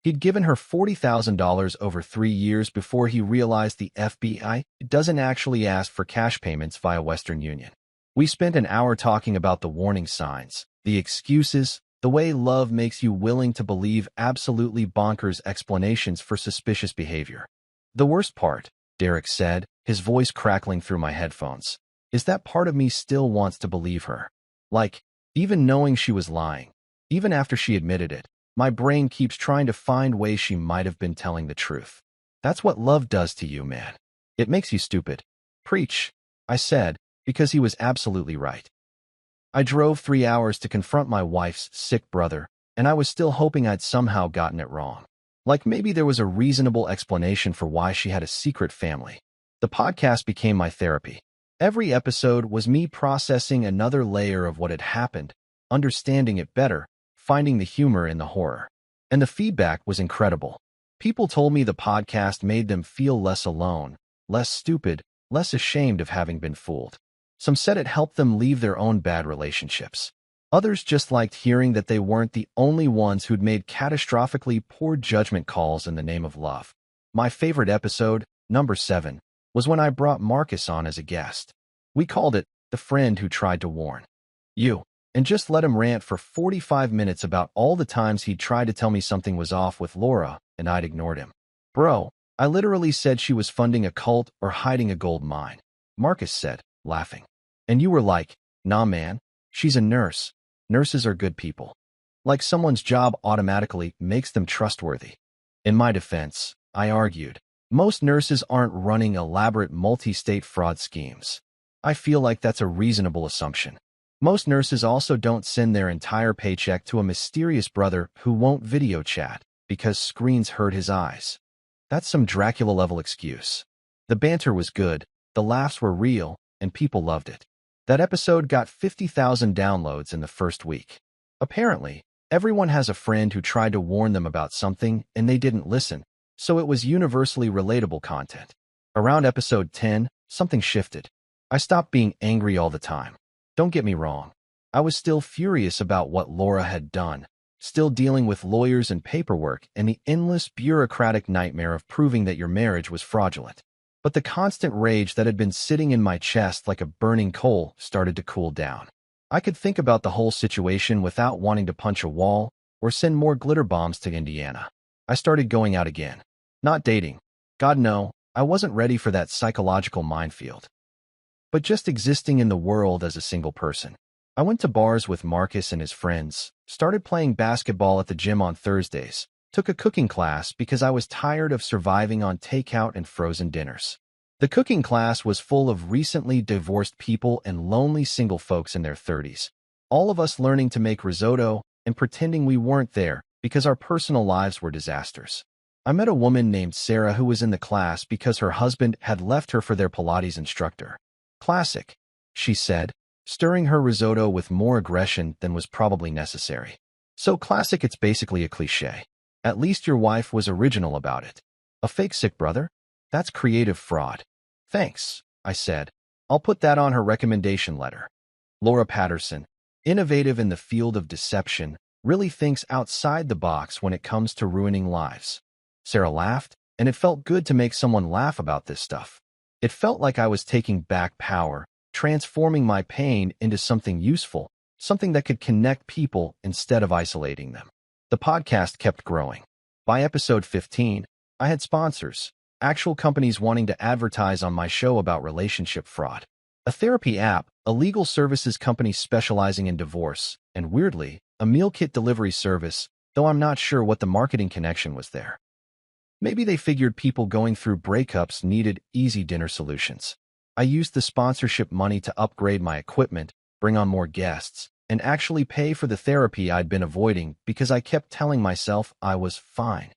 He'd given her $40,000 over 3 years before he realized the FBI doesn't actually ask for cash payments via Western Union. We spent an hour talking about the warning signs, the excuses, the way love makes you willing to believe absolutely bonkers explanations for suspicious behavior. The worst part, Derek said, his voice crackling through my headphones, is that part of me still wants to believe her. Like, even knowing she was lying, even after she admitted it, my brain keeps trying to find ways she might have been telling the truth. That's what love does to you, man. It makes you stupid. Preach, I said, because he was absolutely right. I drove 3 hours to confront my wife's sick brother, and I was still hoping I'd somehow gotten it wrong. Like maybe there was a reasonable explanation for why she had a secret family. The podcast became my therapy. Every episode was me processing another layer of what had happened, understanding it better, finding the humor in the horror. And the feedback was incredible. People told me the podcast made them feel less alone, less stupid, less ashamed of having been fooled. Some said it helped them leave their own bad relationships. Others just liked hearing that they weren't the only ones who'd made catastrophically poor judgment calls in the name of love. My favorite episode, number 7, was when I brought Marcus on as a guest. We called it The Friend Who Tried to Warn You, and just let him rant for 45 minutes about all the times he'd tried to tell me something was off with Laura, and I'd ignored him. Bro, I literally said she was funding a cult or hiding a gold mine. Marcus said, laughing. And you were like, nah man, she's a nurse. Nurses are good people. Like someone's job automatically makes them trustworthy. In my defense, I argued, most nurses aren't running elaborate multi-state fraud schemes. I feel like that's a reasonable assumption. Most nurses also don't send their entire paycheck to a mysterious brother who won't video chat because screens hurt his eyes. That's some Dracula-level excuse. The banter was good, the laughs were real, and people loved it. That episode got 50,000 downloads in the first week. Apparently, everyone has a friend who tried to warn them about something and they didn't listen, so it was universally relatable content. Around episode 10, something shifted. I stopped being angry all the time. Don't get me wrong. I was still furious about what Laura had done, still dealing with lawyers and paperwork and the endless bureaucratic nightmare of proving that your marriage was fraudulent. But the constant rage that had been sitting in my chest like a burning coal started to cool down. I could think about the whole situation without wanting to punch a wall or send more glitter bombs to Indiana. I started going out again. Not dating. God no, I wasn't ready for that psychological minefield. But just existing in the world as a single person. I went to bars with Marcus and his friends, started playing basketball at the gym on Thursdays, took a cooking class because I was tired of surviving on takeout and frozen dinners. The cooking class was full of recently divorced people and lonely single folks in their 30s. All of us learning to make risotto and pretending we weren't there because our personal lives were disasters. I met a woman named Sarah who was in the class because her husband had left her for their Pilates instructor. Classic, she said, stirring her risotto with more aggression than was probably necessary. So classic it's basically a cliché. At least your wife was original about it. A fake sick brother? That's creative fraud. Thanks, I said. I'll put that on her recommendation letter. Laura Patterson, innovative in the field of deception, really thinks outside the box when it comes to ruining lives. Sarah laughed, and it felt good to make someone laugh about this stuff. It felt like I was taking back power, transforming my pain into something useful, something that could connect people instead of isolating them. The podcast kept growing. By episode 15, I had sponsors, actual companies wanting to advertise on my show about relationship fraud. A therapy app, a legal services company specializing in divorce, and weirdly, a meal kit delivery service though I'm not sure what the marketing connection was there. Maybe they figured people going through breakups needed easy dinner solutions. I used the sponsorship money to upgrade my equipment, bring on more guests, and actually pay for the therapy I'd been avoiding because I kept telling myself I was fine.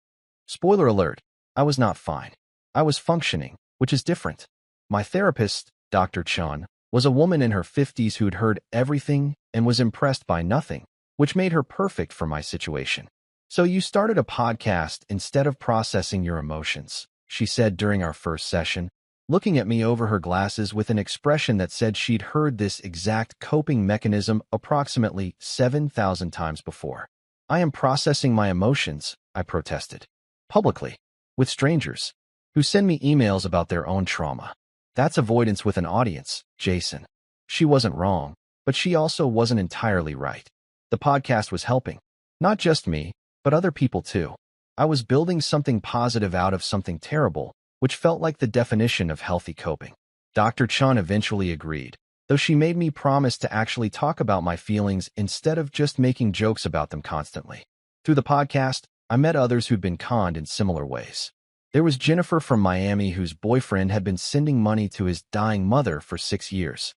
Spoiler alert, I was not fine. I was functioning, which is different. My therapist, Dr. Chun, was a woman in her 50s who'd heard everything and was impressed by nothing, which made her perfect for my situation. "So you started a podcast instead of processing your emotions," she said during our first session, looking at me over her glasses with an expression that said she'd heard this exact coping mechanism approximately 7,000 times before. "I am processing my emotions," I protested, publicly, with strangers, who send me emails about their own trauma. That's avoidance with an audience, Jason. She wasn't wrong, but she also wasn't entirely right. The podcast was helping. Not just me, but other people too. I was building something positive out of something terrible, which felt like the definition of healthy coping. Dr. Chun eventually agreed, though she made me promise to actually talk about my feelings instead of just making jokes about them constantly. Through the podcast, I met others who'd been conned in similar ways. There was Jennifer from Miami whose boyfriend had been sending money to his dying mother for 6 years.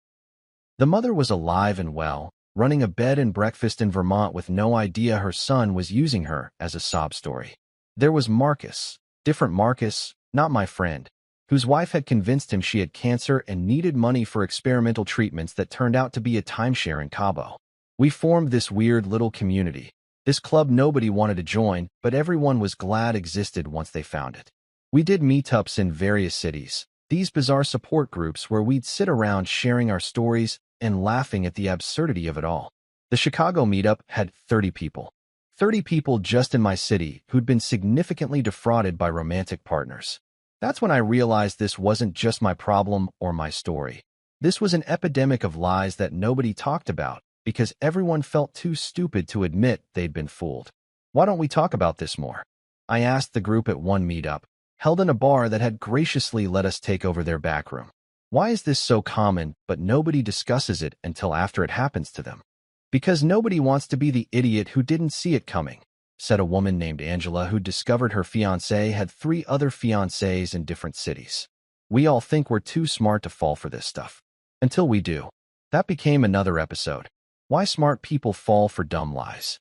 The mother was alive and well, running a bed and breakfast in Vermont with no idea her son was using her as a sob story. There was Marcus, different Marcus, not my friend, whose wife had convinced him she had cancer and needed money for experimental treatments that turned out to be a timeshare in Cabo. We formed this weird little community, this club nobody wanted to join, but everyone was glad existed once they found it. We did meetups in various cities, these bizarre support groups where we'd sit around sharing our stories and laughing at the absurdity of it all. The Chicago meetup had 30 people. 30 people just in my city who'd been significantly defrauded by romantic partners. That's when I realized this wasn't just my problem or my story. This was an epidemic of lies that nobody talked about because everyone felt too stupid to admit they'd been fooled. "Why don't we talk about this more?" I asked the group at one meetup, held in a bar that had graciously let us take over their back room. "Why is this so common, but nobody discusses it until after it happens to them?" "Because nobody wants to be the idiot who didn't see it coming," said a woman named Angela who discovered her fiancé had 3 other fiancés in different cities. "We all think we're too smart to fall for this stuff. Until we do." That became another episode. Why smart people fall for dumb lies.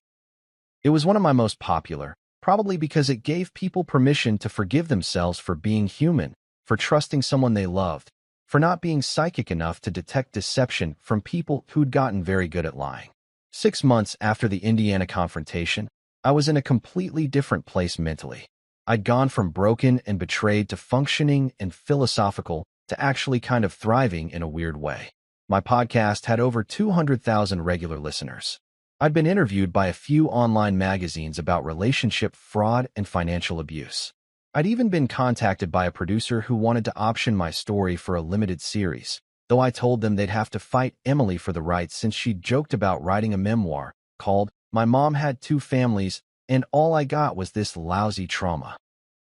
It was one of my most popular, probably because it gave people permission to forgive themselves for being human, for trusting someone they loved, for not being psychic enough to detect deception from people who'd gotten very good at lying. 6 months after the Indiana confrontation, I was in a completely different place mentally. I'd gone from broken and betrayed to functioning and philosophical to actually kind of thriving in a weird way. My podcast had over 200,000 regular listeners. I'd been interviewed by a few online magazines about relationship fraud and financial abuse. I'd even been contacted by a producer who wanted to option my story for a limited series, though I told them they'd have to fight Emily for the rights since she'd joked about writing a memoir called "My Mom Had 2 Families, and All I Got Was This Lousy Trauma."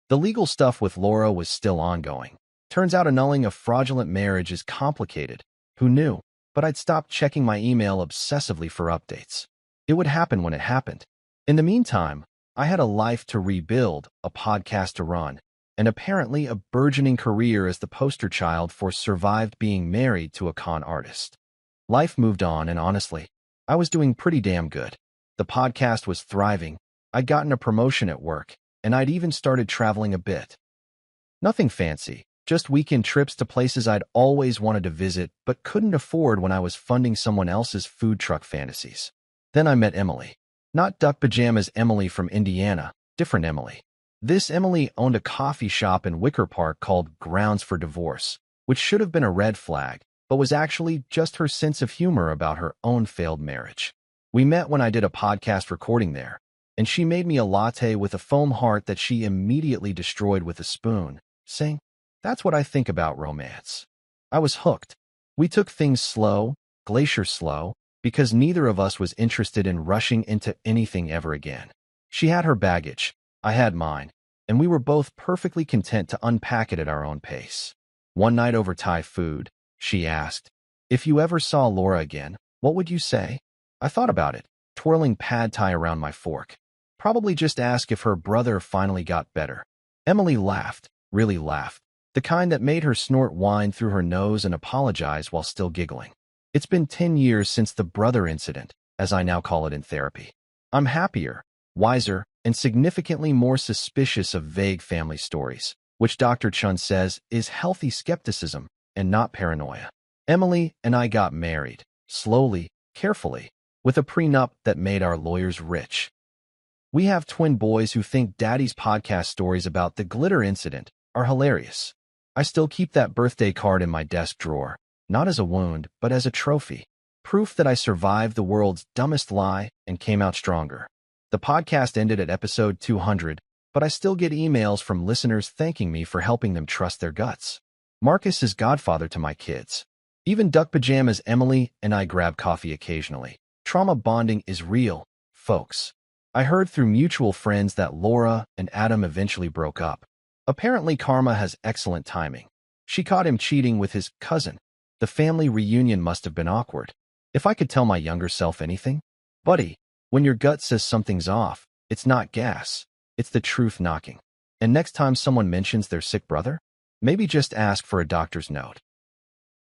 The legal stuff with Laura was still ongoing. Turns out annulling a fraudulent marriage is complicated. Who knew? But I'd stopped checking my email obsessively for updates. It would happen when it happened. In the meantime, I had a life to rebuild, a podcast to run, and apparently a burgeoning career as the poster child for survived being married to a con artist. Life moved on, and honestly, I was doing pretty damn good. The podcast was thriving, I'd gotten a promotion at work, and I'd even started traveling a bit. Nothing fancy, just weekend trips to places I'd always wanted to visit but couldn't afford when I was funding someone else's food truck fantasies. Then I met Emily. Not Duck Pajamas Emily from Indiana, different Emily. This Emily owned a coffee shop in Wicker Park called Grounds for Divorce, which should have been a red flag, but was actually just her sense of humor about her own failed marriage. We met when I did a podcast recording there, and she made me a latte with a foam heart that she immediately destroyed with a spoon, saying, "That's what I think about romance." I was hooked. We took things slow, glacier slow, because neither of us was interested in rushing into anything ever again. She had her baggage, I had mine, and we were both perfectly content to unpack it at our own pace. One night over Thai food, she asked, "If you ever saw Laura again, what would you say?" I thought about it, twirling pad thai around my fork. Probably just ask if her brother finally got better. Emily laughed, really laughed, the kind that made her snort wine through her nose and apologize while still giggling. It's been 10 years since the brother incident, as I now call it in therapy. I'm happier, wiser, and significantly more suspicious of vague family stories, which Dr. Chun says is healthy skepticism and not paranoia. Emily and I got married, slowly, carefully, with a prenup that made our lawyers rich. We have twin boys who think Daddy's podcast stories about the glitter incident are hilarious. I still keep that birthday card in my desk drawer, not as a wound, but as a trophy. Proof that I survived the world's dumbest lie and came out stronger. The podcast ended at episode 200, but I still get emails from listeners thanking me for helping them trust their guts. Marcus is godfather to my kids. Even Duck Pajamas Emily and I grab coffee occasionally. Trauma bonding is real, folks. I heard through mutual friends that Laura and Adam eventually broke up. Apparently Karma has excellent timing. She caught him cheating with his cousin. The family reunion must have been awkward. If I could tell my younger self anything? Buddy, when your gut says something's off, it's not gas. It's the truth knocking. And next time someone mentions their sick brother, maybe just ask for a doctor's note.